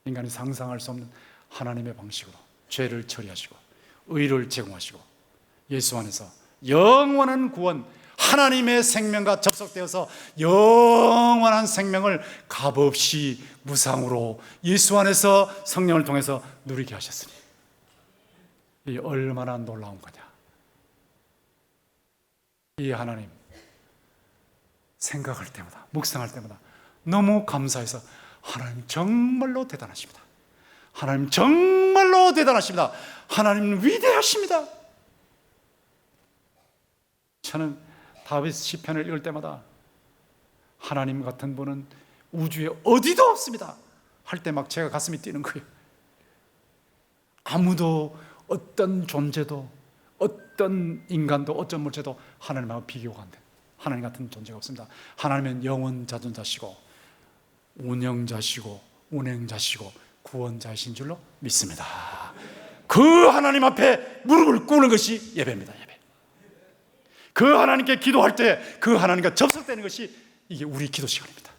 인간이 상상할 수 없는 하나님의 방식으로 죄를 처리하시고 의를 제공하시고 예수 안에서 영원한 구원, 하나님의 생명과 접속되어서 영원한 생명을 값없이 무상으로 예수 안에서 성령을 통해서 누리게 하셨으니 이 얼마나 놀라운 거냐. 이 하나님 생각할 때마다, 묵상할 때마다 너무 감사해서 하나님 정말로 대단하십니다. 하나님 정말로 대단하십니다. 하나님은 위대하십니다. 저는 다윗 시편을 읽을 때마다 하나님 같은 분은 우주에 어디도 없습니다 할 때 막 제가 가슴이 뛰는 거예요. 아무도, 어떤 존재도, 어떤 인간도, 어떤 물체도 하나님하고 비교가 안 돼. 하나님 같은 존재가 없습니다. 하나님은 영원자존자시고 운영자시고 운행자시고 구원자이신 줄로 믿습니다. 그 하나님 앞에 무릎을 꿇는 것이 예배입니다. 예배. 그 하나님께 기도할 때 그 하나님과 접속되는 것이 이게 우리 기도 시간입니다.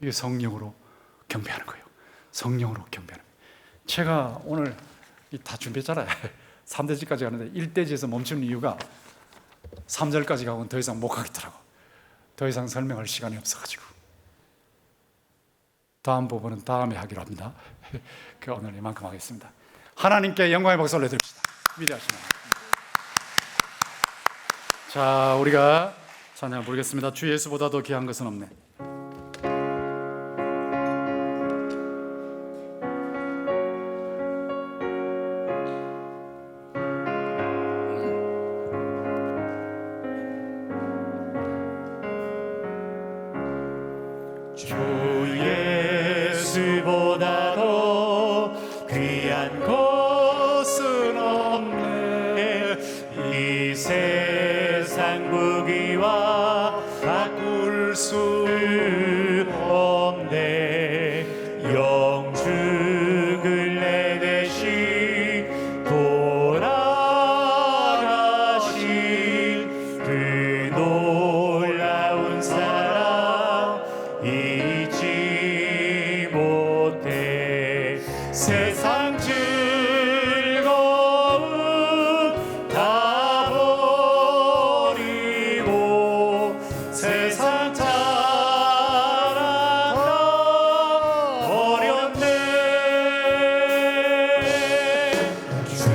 이게 성령으로 경배하는 거예요. 성령으로 경배하는 거예요. 제가 오늘 다 준비했잖아요. 3대지까지 가는데 1대지에서 멈추는 이유가 3절까지 가고는 더 이상 못 가겠더라고. 더 이상 설명할 시간이 없어가지고 다음 부분은 다음에 하기로 합니다. 그 오늘 이만큼 하겠습니다. 하나님께 영광의 박수 올려드립시다. 위대하신 하나님. 자, 우리가 찬양 부르겠습니다. 주 예수보다 더 귀한 것은 없네. 주 예수보다 더 귀한 것은 없네. 이 세상 부귀와 바꿀 수 없네. 영죽을 내 대신 돌아가신 그 놀라운 사랑 잊지 못해. 세상 즐거움 다 버리고 세상 자랑 다 버렸네. 주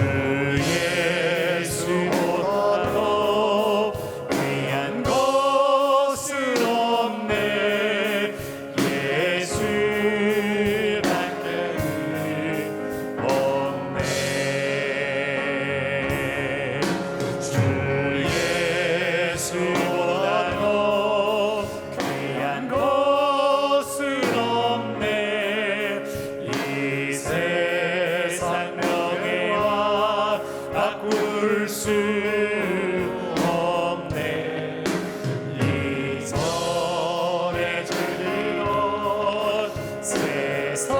예수보다 더 귀한 것은 없네. 예수밖에는 없네. 주 예수보다 더 귀한 것은 없네. 이 세상 명예와 바꿀 수 없네. 이 선해지는 것 세상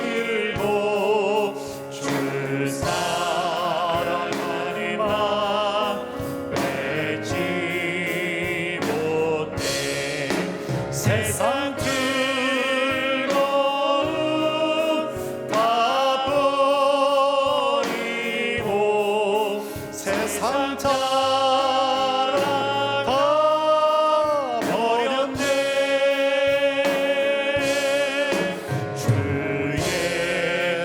일고 주 사랑하는 맘 맺지 못해. 세상 즐거움 다 버리고 세상 자랑 다 버렸네. 주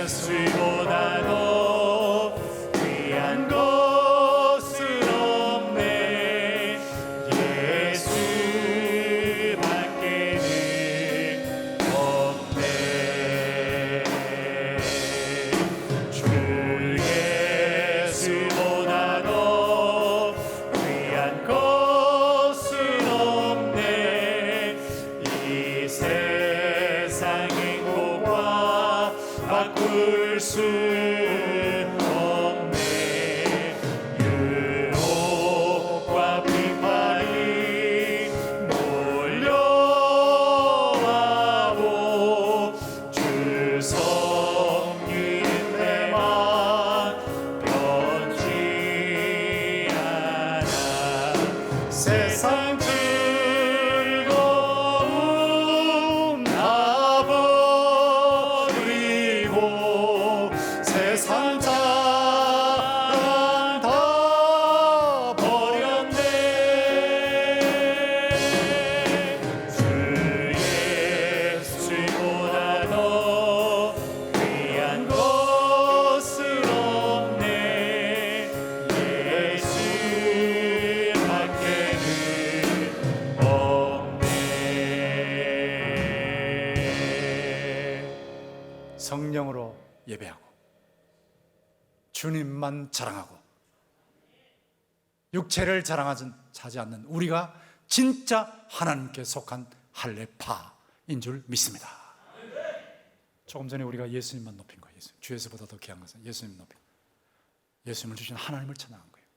예수보다 더 귀한 것은 없네. 예수밖에는 없네. 주 예수보다 더 귀한 것은 없네. 이 세상 행복과 바꿀 수 없네. 유혹과 비판이 몰려와도 주 섬기는 데만 변치 않아. 세상 즐거움 다 버리고 세상 자랑 다 버렸네. 주 예수보다 더 귀한 것은 없네. 예수밖에는 없네. 성령으로 예배하고 주님만 자랑하고 육체를 자랑하지 않는 우리가 진짜 하나님께 속한 할례파인 줄 믿습니다. 조금 전에 우리가 예수님만 높인 거예요. 주에서보다 더 귀한 것은 예수님 높인 거예요. 예수님을 주신 하나님을 찬양한 거예요.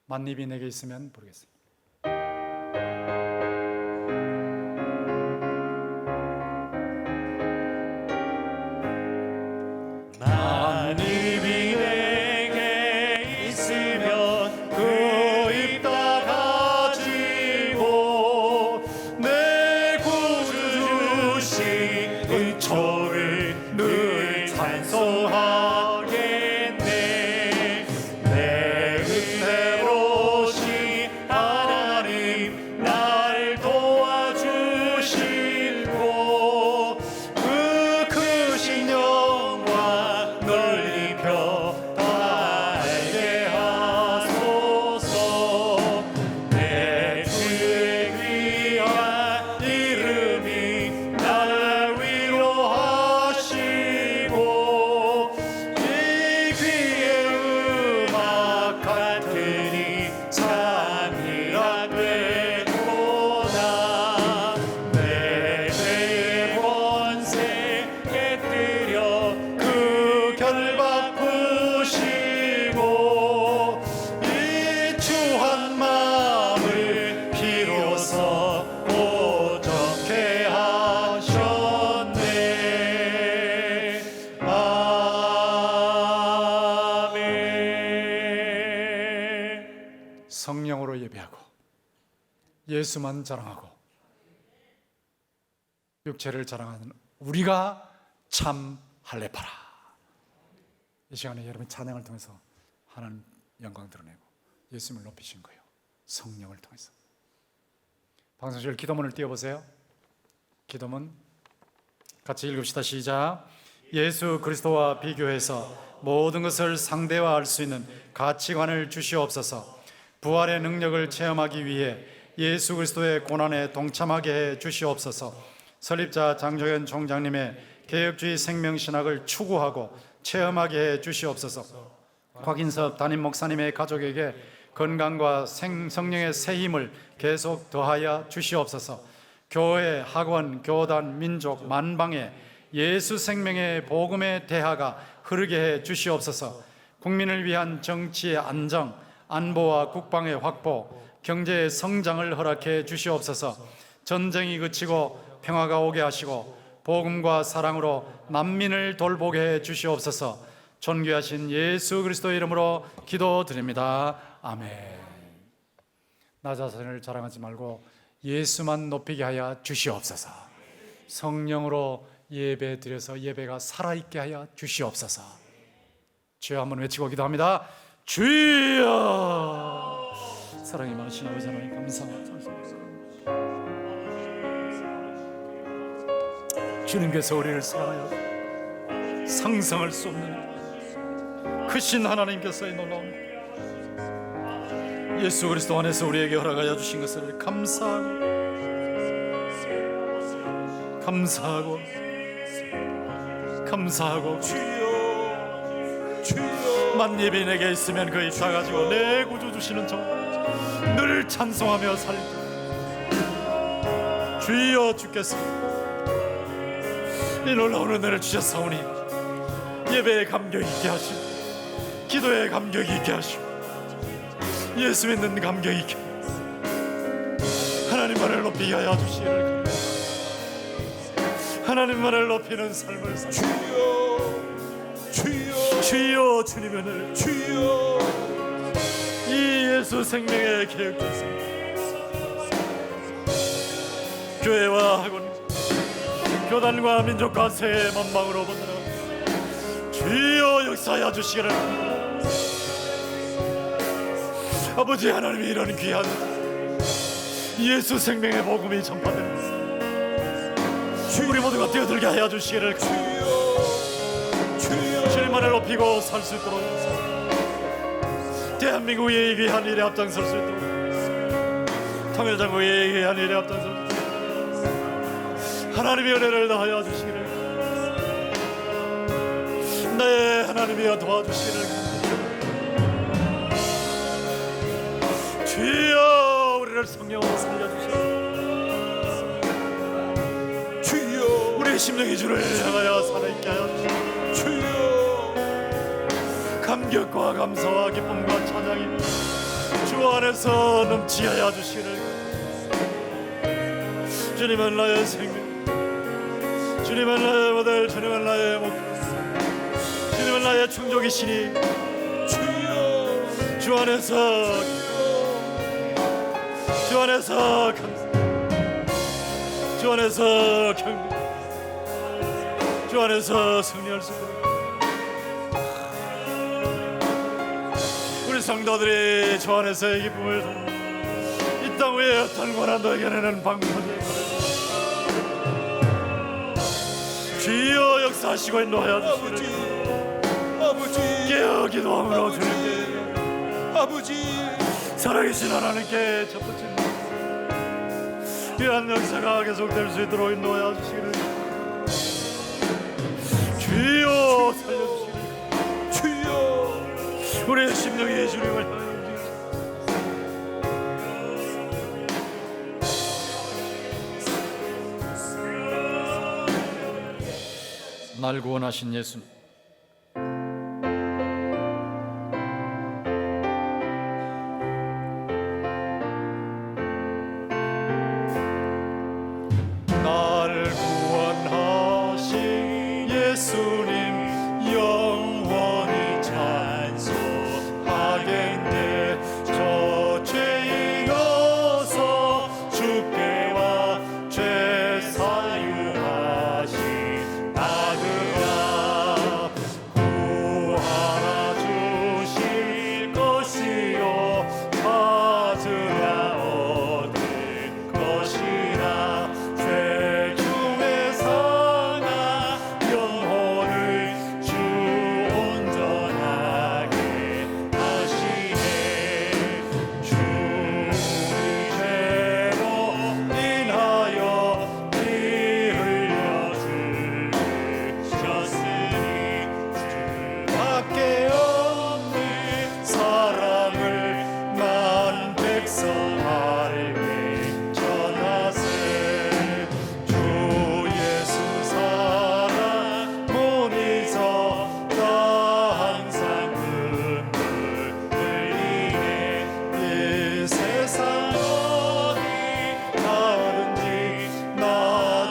만입이 내게 있으면 부르겠습니다. 만입이 내게 있으면 그 입 다 가지고 내 구주 주신 은총을 늘 찬송하겠네. 내 은혜로신 하나님 날 도와주시고 그 크신 영광 널리 펴알게 하소서. 내 주의 귀한 이름이 날 위로하시고 이 귀의 음악 같으니 찬미가 되도다. 내 죄의 권세 깨뜨려 그 결박 푸시고 이 추한 마음을 비로소 오죽게 하셨네. 아멘. 성령으로 예배하고 예수만 자랑하고 육체를 자랑하는 우리가 참 할례파라. 이 시간에 여러분 찬양을 통해서 하나님 영광 드러내고 예수님을 높이신 거예요. 성령을 통해서. 방송실 기도문을 띄워보세요. 기도문 같이 읽읍시다. 시작. 예수 그리스도와 비교해서 모든 것을 상대화할 수 있는 가치관을 주시옵소서. 부활의 능력을 체험하기 위해 예수 그리스도의 고난에 동참하게 해 주시옵소서. 설립자 장조연 총장님의 개혁주의 생명신학을 추구하고 체험하게 해 주시옵소서. 곽인섭 담임 목사님의 가족에게 건강과 성령의 새 힘을 계속 더하여 주시옵소서. 교회, 학원, 교단, 민족, 만방에 예수 생명의 복음의 대화가 흐르게 해 주시옵소서. 국민을 위한 정치의 안정, 안보와 국방의 확보, 경제의 성장을 허락해 주시옵소서. 전쟁이 그치고 평화가 오게 하시고 복음과 사랑으로 만민을 돌보게 해 주시옵소서. 존귀하신 예수 그리스도의 이름으로 기도드립니다. 아멘. 나 자신을 자랑하지 말고 예수만 높이게 하여 주시옵소서. 성령으로 예배 드려서 예배가 살아있게 하여 주시옵소서. 주여 한번 외치고 기도합니다. 주여. 사랑이 많으신 아버지 하나님 감사합니다. 주님께서 우리를 사랑하여 상상할 수 없는 크신 하나님께서의 놀라운 예수 그리스도 안에서 우리에게 허락하여 주신 것을 감사하고 주여 만입이 내게 있으면 그 입 다 가지고 내 구주 주시는 늘 찬송하며 살리. 주여 주께서 이 놀라운 은혜를 주셨사오니 예배에 감격 있게 하시고 기도에 감격 있게 하시고 예수 믿는 감격 있게 하나님만을 높이게 하여 주시기를 하나님만을 높이는 삶을 주여 주님의 은혜를 주여 이 예수 생명의 계획 주세요. 교회와 학원 교단과 민족과 새 만방으로 번들어 주여 역사하여 주시기를. 아버지 하나님이 이런 귀한 예수 생명의 복음이 전파됩니다. 우리 모두가 뛰어들게 하여 주시기를. 주님만을 높이고 살 수 있도록 대한민국의 귀한 일에 앞장설 수 있도록 통일장국의 귀한 일에 앞장설 수 있도록 하나님의 은혜를 더하여 주시기를. 나의 하나님이여 도와주시기를. 주여 우리를 성령으로 살려주시옵소서. 주여 우리의 심령이 주를 향하여 살아있게 하여 주시옵소서. 주여 감격과 감사와 기쁨과 찬양이 주 안에서 넘치게 하여 주시기를. 주님은 나의 생명, 주님은 나의 모델, 주님은 나의 목표, 주님은 나의 충족이시니 주여 주 안에서 감사, 주 안에서 경배, 주 안에서 승리할 수 있도록 우리 성도들이 주 안에서의 기쁨을 이 땅 위에 어떤 고난도 이겨내는 방법을 주여 역사하시고 인도하여 주시기를. 아버지 깨어 기도함으로 주님께 아버지 살아계신 하나님께 첫 번째 귀한 역사가 계속될 수 있도록 인도하여 주시기를. 주여 살려주시기를. 주여 우리의 심령이 주님을 향하여 날 구원하신 예수님, 날 구원하신 예수님 영원히 찬송하겠네. 저 죄인어서 주께 와 죄 사유하신 나그라 구하라 주실 것이요 찾으라 얻을 것이라. 죄 중에 사나 영혼을 주 온전하게 하시네. 주의 죄로 인하여 피 흘려 죽으셨으니 주밖에 없는 사랑을 만 백성 알게 전하세. 주 예수 사랑 못잊어 나 항상 눈물 흘리네. 이 세상 어디 가든지 나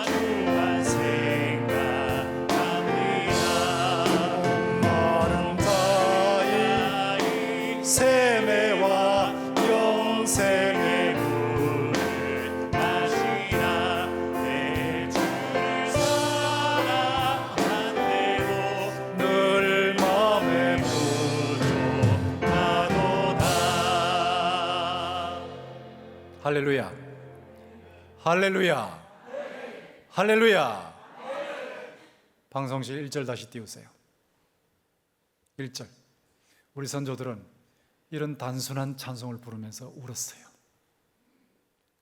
주만 생각합니다. 마른 자의 세매와 영생의 물을 마시라. 내 주를 사랑 안 되고 늘 마음에 부족하도다. 할렐루야, 할렐루야, 할렐루야. 방송실 1절 다시 띄우세요. 1절. 우리 선조들은 이런 단순한 찬송을 부르면서 울었어요.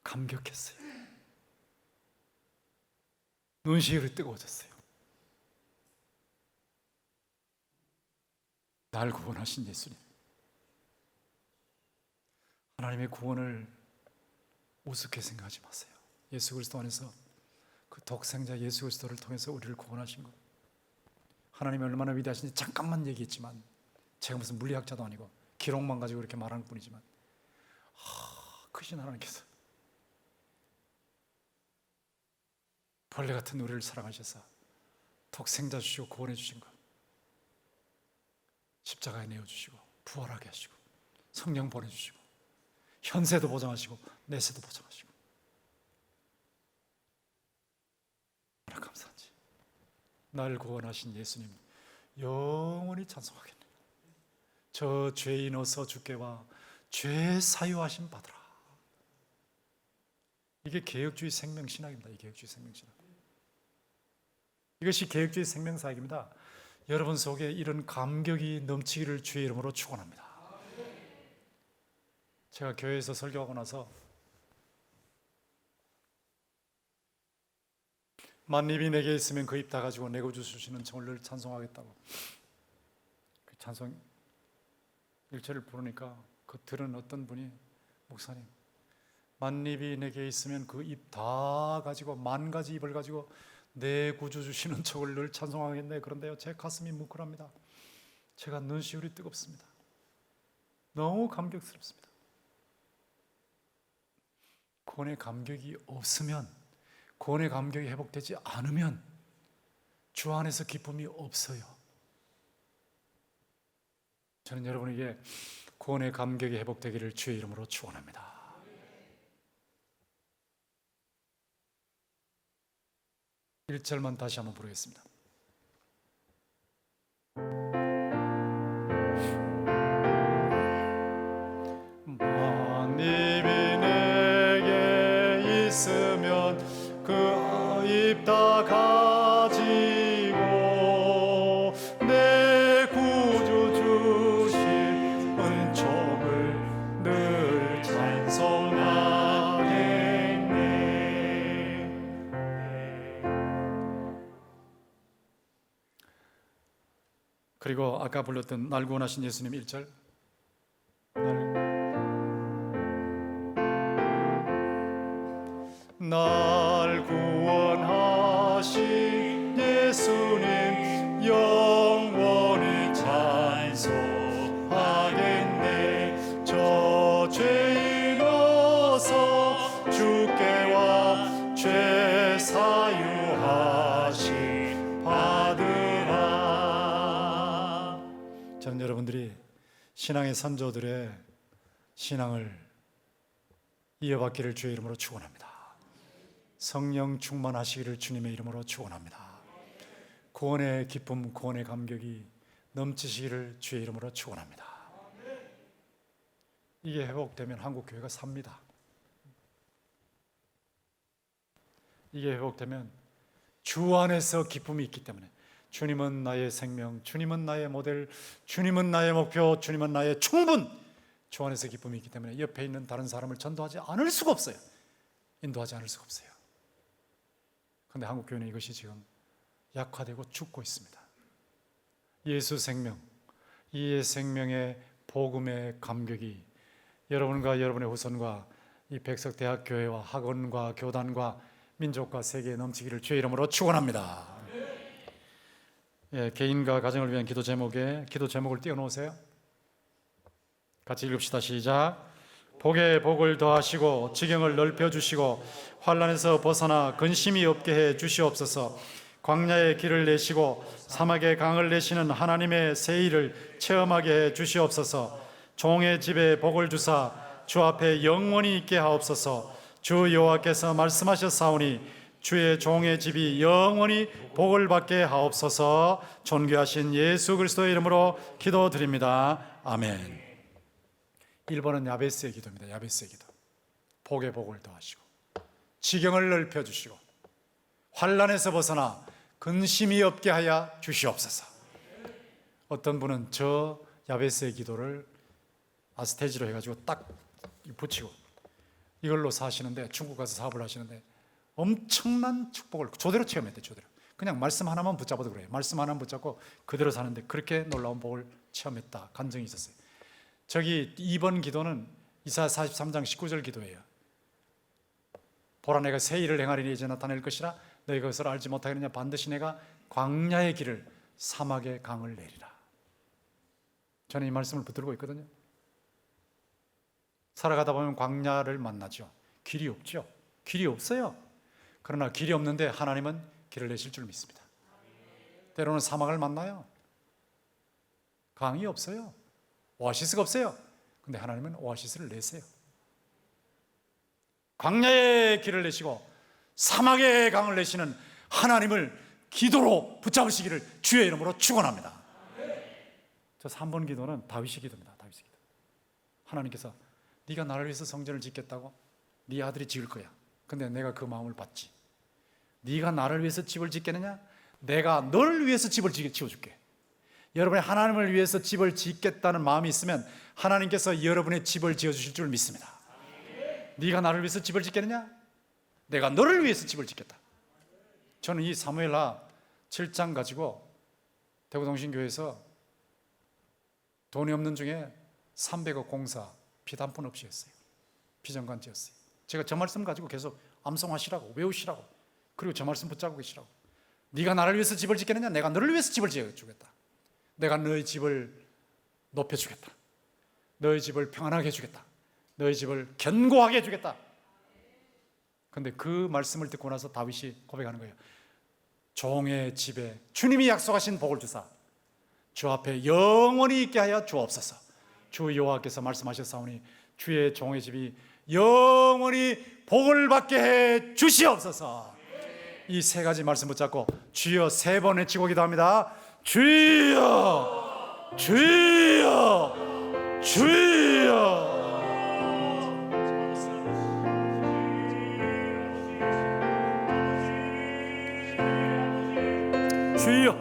감격했어요. 눈시울이 뜨거워졌어요. 날 구원하신 예수님, 하나님의 구원을 우습게 생각하지 마세요. 예수 그리스도 안에서 그 독생자 예수 그리스도를 통해서 우리를 구원하신 것, 하나님이 얼마나 위대하신지 잠깐만 얘기했지만, 제가 무슨 물리학자도 아니고 기록만 가지고 이렇게 말하는 뿐이지만 크신 하나님께서 벌레 같은 우리를 사랑하셔서 독생자 주시고 구원해 주신 것, 십자가에 내어주시고 부활하게 하시고 성령 보내주시고 현세도 보장하시고 내세도 보장하시고, 얼마나 감사한지. 날 구원하신 예수님 영원히 찬송하겠네. 저 죄인 어서 주께 와 죄 사유하심 받으라. 이게 개혁주의 생명신학입니다. 이 개혁주의 생명신학, 이것이 개혁주의 생명사역입니다. 여러분 속에 이런 감격이 넘치기를 주의 이름으로 축원합니다. 제가 교회에서 설교하고 나서 만입이 내게 있으면 그 입 다 가지고 내고 주시는 정을 찬송하겠다고 그 찬송 일체를 부르니까 그 들은 어떤 분이 목사님, 만입이 내게 있으면 그 입 다 가지고 만 가지 입을 가지고 내 구주 주시는 척을 늘 찬송하겠네. 그런데요, 제 가슴이 뭉클합니다. 제가 눈시울이 뜨겁습니다. 너무 감격스럽습니다. 구원의 감격이 없으면, 구원의 감격이 회복되지 않으면 주 안에서 기쁨이 없어요. 저는 여러분에게 구원의 감격이 회복되기를 주의 이름으로 축원합니다. 1절만 다시 한번 부르겠습니다. 만입이 내게 있으면 그 입 다 가지고 내 구주 주신 은총을 늘 찬송하겠네. 그리고 아까 불렀던 날 구원하신 예수님 1절, 날 구원하신 예수님 영원히 찬송하겠네. 저 죄인 어서 주께 와 죄 사유하심 받으라. 저는 여러분들이 신앙의 선조들의 신앙을 이어받기를 주의 이름으로 축원합니다. 성령 충만하시기를 주님의 이름으로 축원합니다. 구원의 기쁨, 구원의 감격이 넘치시기를 주의 이름으로 축원합니다. 이게 회복되면 한국 교회가 삽니다. 이게 회복되면 주 안에서 기쁨이 있기 때문에 주님은 나의 생명, 주님은 나의 모델, 주님은 나의 목표, 주님은 나의 충분. 주 안에서 기쁨이 있기 때문에 옆에 있는 다른 사람을 전도하지 않을 수가 없어요. 인도하지 않을 수가 없어요. 그런데 한국 교회는 이것이 지금 약화되고 죽고 있습니다. 예수 생명, 이 생명의 복음의 감격이 여러분과 여러분의 후손과 이 백석대학교회와 학원과 교단과 민족과 세계에 넘치기를 주의 이름으로 축원합니다. 예, 개인과 가정을 위한 기도 제목을 띄워놓으세요. 같이 읽읍시다. 시작. 복에 복을 더하시고 지경을 넓혀주시고 환난에서 벗어나 근심이 없게 해 주시옵소서. 광야의 길을 내시고 사막의 강을 내시는 하나님의 새 일을 체험하게 해 주시옵소서. 종의 집에 복을 주사 주 앞에 영원히 있게 하옵소서. 주 여호와께서 말씀하셨사오니 주의 종의 집이 영원히 복을 받게 하옵소서. 존귀하신 예수 그리스도의 이름으로 기도드립니다. 아멘. 1번은 야베스의 기도입니다. 야베스의 기도. 복에 복을 더하시고 지경을 넓혀주시고 환난에서 벗어나 근심이 없게 하여 주시옵소서. 어떤 분은 저 야베스의 기도를 아스테지로 해가지고 딱 붙이고 이걸로 사시는데, 중국 가서 사업을 하시는데 엄청난 축복을 조대로 체험했대요. 조대로. 그냥 말씀 하나만 붙잡아도 그래요. 말씀 하나만 붙잡고 그대로 사는데 그렇게 놀라운 복을 체험했다. 간증이 있었어요. 저기 2번 기도는 이사야 43장 19절 기도예요. 보라, 내가 새 일을 행하리니 이제 나타낼 것이라 너희가 그것을 알지 못하겠느냐. 반드시 내가 광야의 길을 사막의 강을 내리라. 저는 이 말씀을 붙들고 있거든요. 살아가다 보면 광야를 만나죠. 길이 없죠. 길이 없어요. 그러나 길이 없는데 하나님은 길을 내실 줄 믿습니다. 때로는 사막을 만나요. 강이 없어요. 오아시스가 없어요. 근데 하나님은 오아시스를 내세요. 광야의 길을 내시고 사막의 강을 내시는 하나님을 기도로 붙잡으시기를 주의 이름으로 축원합니다. 저 3번 기도는 다윗의 기도입니다. 다윗의 기도. 하나님께서 네가 나를 위해서 성전을 짓겠다고? 네 아들이 지을 거야. 근데 내가 그 마음을 받지. 네가 나를 위해서 집을 짓겠느냐? 내가 너를 위해서 집을 지어줄게. 여러분이 하나님을 위해서 집을 짓겠다는 마음이 있으면 하나님께서 여러분의 집을 지어주실 줄 믿습니다. 네가 나를 위해서 집을 짓겠느냐? 내가 너를 위해서 집을 짓겠다. 저는 이 사무엘하 7장 가지고 대구동신교회에서 돈이 없는 중에 300억 공사 피도 한 푼 없이 했어요. 비정관지였어요. 제가 저 말씀 가지고 계속 암송하시라고, 외우시라고, 그리고 저 말씀 붙잡고 계시라고. 네가 나를 위해서 집을 짓겠느냐? 내가 너를 위해서 집을 지어주겠다. 내가 너의 집을 높여주겠다. 너의 집을 평안하게 해주겠다. 너의 집을 견고하게 해주겠다. 그런데 그 말씀을 듣고 나서 다윗이 고백하는 거예요. 종의 집에 주님이 약속하신 복을 주사 주 앞에 영원히 있게 하여 주옵소서. 주 여호와께서 말씀하셨사오니 주의 종의 집이 영원히 복을 받게 해 주시옵소서. 이 세 가지 말씀 붙잡고 주여 세 번 외치고 기도합니다. 주여, 주여, 주여. 주여.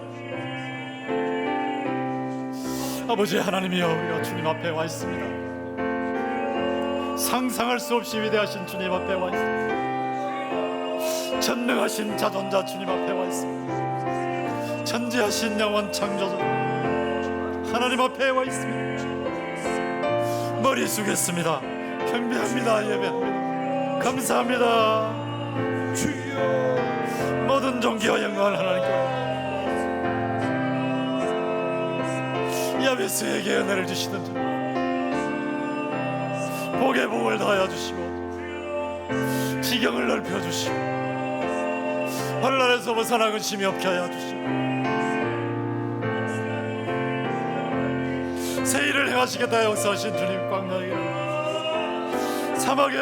아버지 하나님이여, 우리가 주님 앞에 와 있습니다. 상상할 수 없이 위대하신 주님 앞에 와 있습니다. 전능하신 자존자 주님 앞에 와 있습니다. 전지하신 영원 창조주 하나님 앞에 와 있습니다. 머리 숙였습니다. 경배합니다. 예배합니다. 감사합니다. 주여, 모든 존귀와 영광을 하나님께 야베스에게 은혜를 주시던 주, 복의 복을 더하여 주시고 지경을 넓혀 주시고 환난에서 벗어나 근심이 없게 하여 주시고 새 일을 행하시겠다 역사하신 주님, 광야에 사막에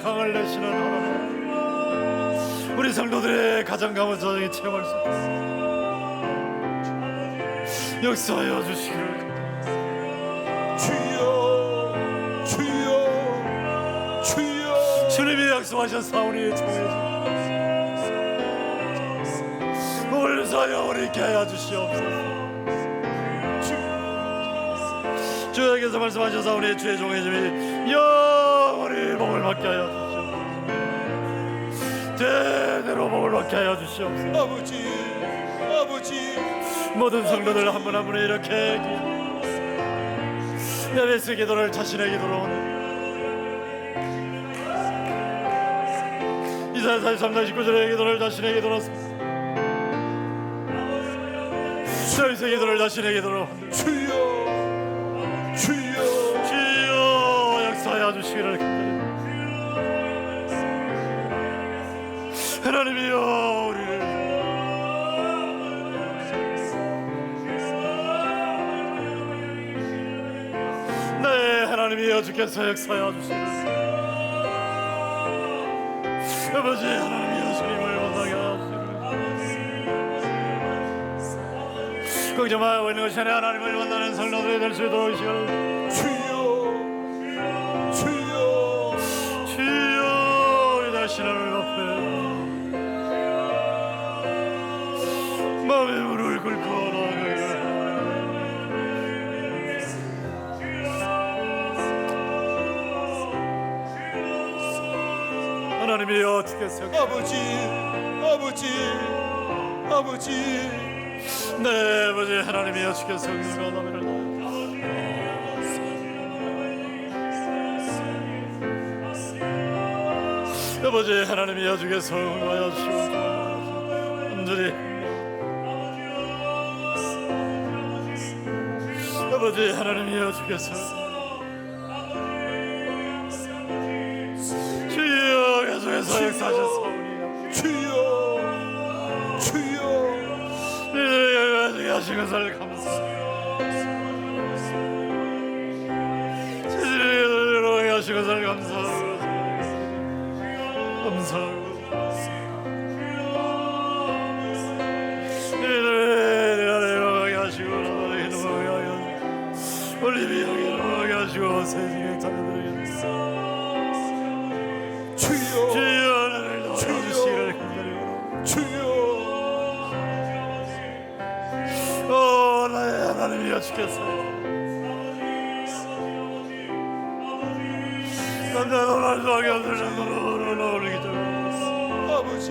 강을 내시는 하나님, 우리 성도들의 가정 가문 저녁에 체험할 수 있습니다. 역사하여 주시기를. 주여, 주여, 주여. 주님이 약속하셨사오니 종의 복을 사여 우리 있게 하여 주시옵소서. 주여께서 말씀하셔사오니 주의 종의 집이 영원히 복을 받게 하여 주시옵소서. 대대로 복을 받게 하여 주시옵소서. 아버지, 아버지. 모든 성도들 한 분 한 분이 이렇게 야베스 기도를 자신의 기도로 이사야 43장 19절의 기도를 자신의 기도로 다윗의 기도를 자신의 기도로 주여, 주여, 주여 역사하여 주시기를 기도합니다. 하나님이여, 우리를 네, 하나님이여, 주께서 역사하여 주시기를. 아버지 하나님이여, 주님을 원하게 하시기를. 걱정하고 있는 것이 아니라 하나님을 만나는 성도들이 될 수 있도록 시간을 주여, 주여, 주여, 이 다시 하나님 앞에 마음의 무릎을 꿇고 나아가기를. 하나님이여, 주께서 아버지, 아버지, 아버지. 네, 아버지 하나님이여, 주께서 성령과 나를 아버지 하나님이여, 주께서 응하여 주시옵소서. 온전히 아버지 하나님이여, 주께서 주여 계속해서 역사하셨사오니 주여, 주여. 이들에게 하신 것을 감사합니다. 이들에게 하신 것을 감사합니다. 이들에게 내려가게 하시고 나에게 넘어가게 하여 올리비 형이 넘어가게 하시고 세상의 자녀들에게 주여, 주여 나를 도와주시기를 간절히 주여. 오 나의 하나님이여, 주께서 남자도 날 수하게 없을 정도로 나오는 기적 아버지,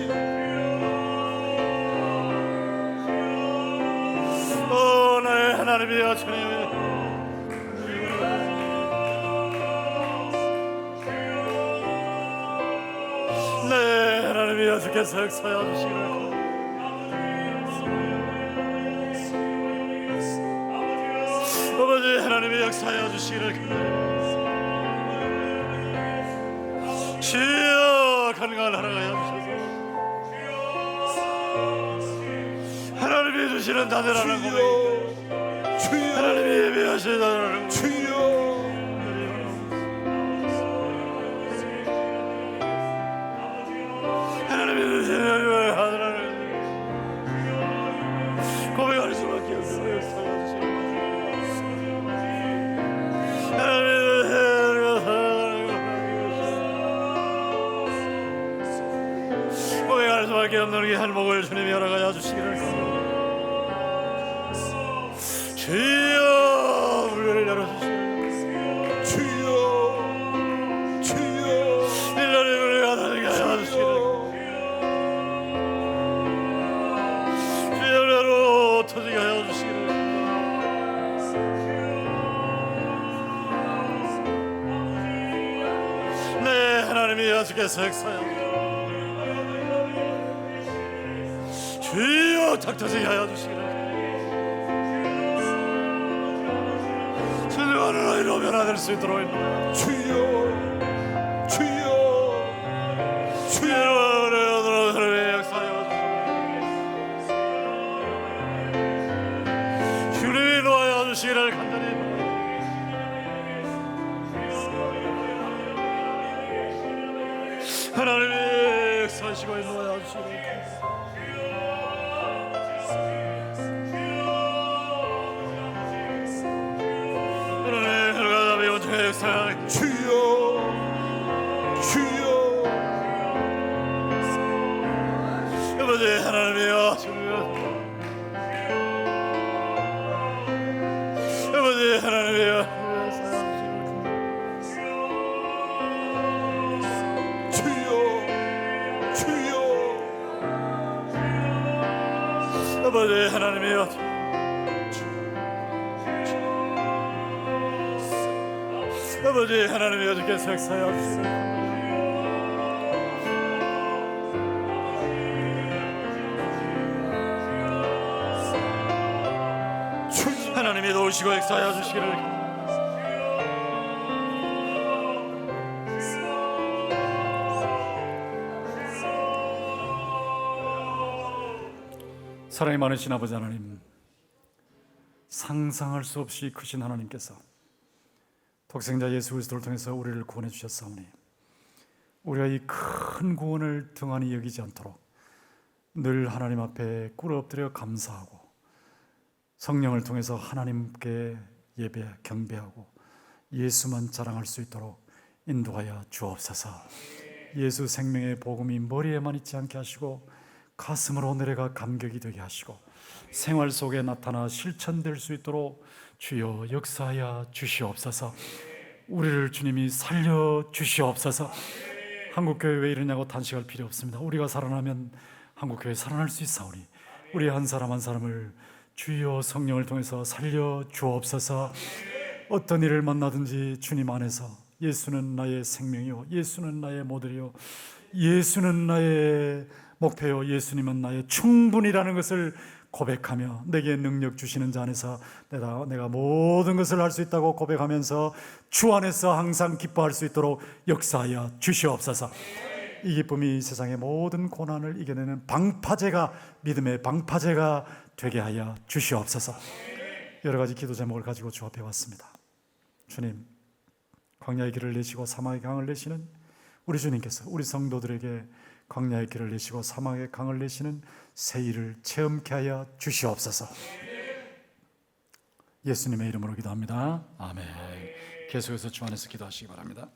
오 나의 하나님이여, 주님 주께서 역사하여 주시기를 아버지 하나님의 역사하여 주시기를 주여 간간을 하여 주셔서 하나님이 주시는 다대라는 고백 주여 하나님이 예배하시는 다대라는 주여 하나님이 주시는 다대라는 고백할 수밖에 없어요. 역사하여 주시기를 고백할 수밖에 없는 이 할목을 주님이 열어가여 주시기를 주여 문을 열어주시기를 주여 주여 일러리 문을 열어가여 주시기를 주여 열어 터지게 하여 주시기를 네 하나님이 여주께서 역사하여 주여 탁 터지게 하여 주시기를 신령한 아이로 변화될 수 있도록 인도하여 주여 주여 주여 하나님의 역사하여 주시기를 주님이 도하여 주시기를 간절히 하나님의 역사하시고 인도하여 주시기를 주여 주여 아버지 하나님이여 아버지 하나님이여 주여 주여 아버지 하나님이여 아버지 하나님이여 주께서 역사하여 주시기를 하나님이 도우시고 역사하여 주시기를 사랑이 많으신 아버지 하나님, 상상할 수 없이 크신 하나님께서 독생자 예수 그리스도를 통해서 우리를 구원해 주셨사오니 우리가 이 큰 구원을 등한히 여기지 않도록 늘 하나님 앞에 꿇어 엎드려 감사하고 성령을 통해서 하나님께 예배 경배하고 예수만 자랑할 수 있도록 인도하여 주옵소서. 예수 생명의 복음이 머리에만 있지 않게 하시고 가슴으로 내려가 감격이 되게 하시고 생활 속에 나타나 실천될 수 있도록 주여 역사하여 주시옵소서. 우리를 주님이 살려 주시옵소서. 한국교회 왜 이러냐고 단식할 필요 없습니다. 우리가 살아나면 한국교회 살아날 수 있사오니 우리 한 사람 한 사람을 주여 성령을 통해서 살려 주옵소서. 어떤 일을 만나든지 주님 안에서 예수는 나의 생명이요 예수는 나의 모델이요 예수는 나의 목표요 예수님은 나의 충분이라는 것을 고백하며 내게 능력 주시는 자 안에서 내가 모든 것을 할 수 있다고 고백하면서 주 안에서 항상 기뻐할 수 있도록 역사하여 주시옵소서. 이 기쁨이 세상의 모든 고난을 이겨내는 방파제가 믿음의 방파제가 되게 하여 주시옵소서. 여러 가지 기도 제목을 가지고 주 앞에 왔습니다. 주님, 광야의 길을 내시고 사막의 강을 내시는 우리 주님께서 우리 성도들에게 광야의 길을 내시고 사막의 강을 내시는 새 일을 체험케 하여 주시옵소서. 예수님의 이름으로 기도합니다. 아멘. 계속해서 주 안에서 기도하시기 바랍니다.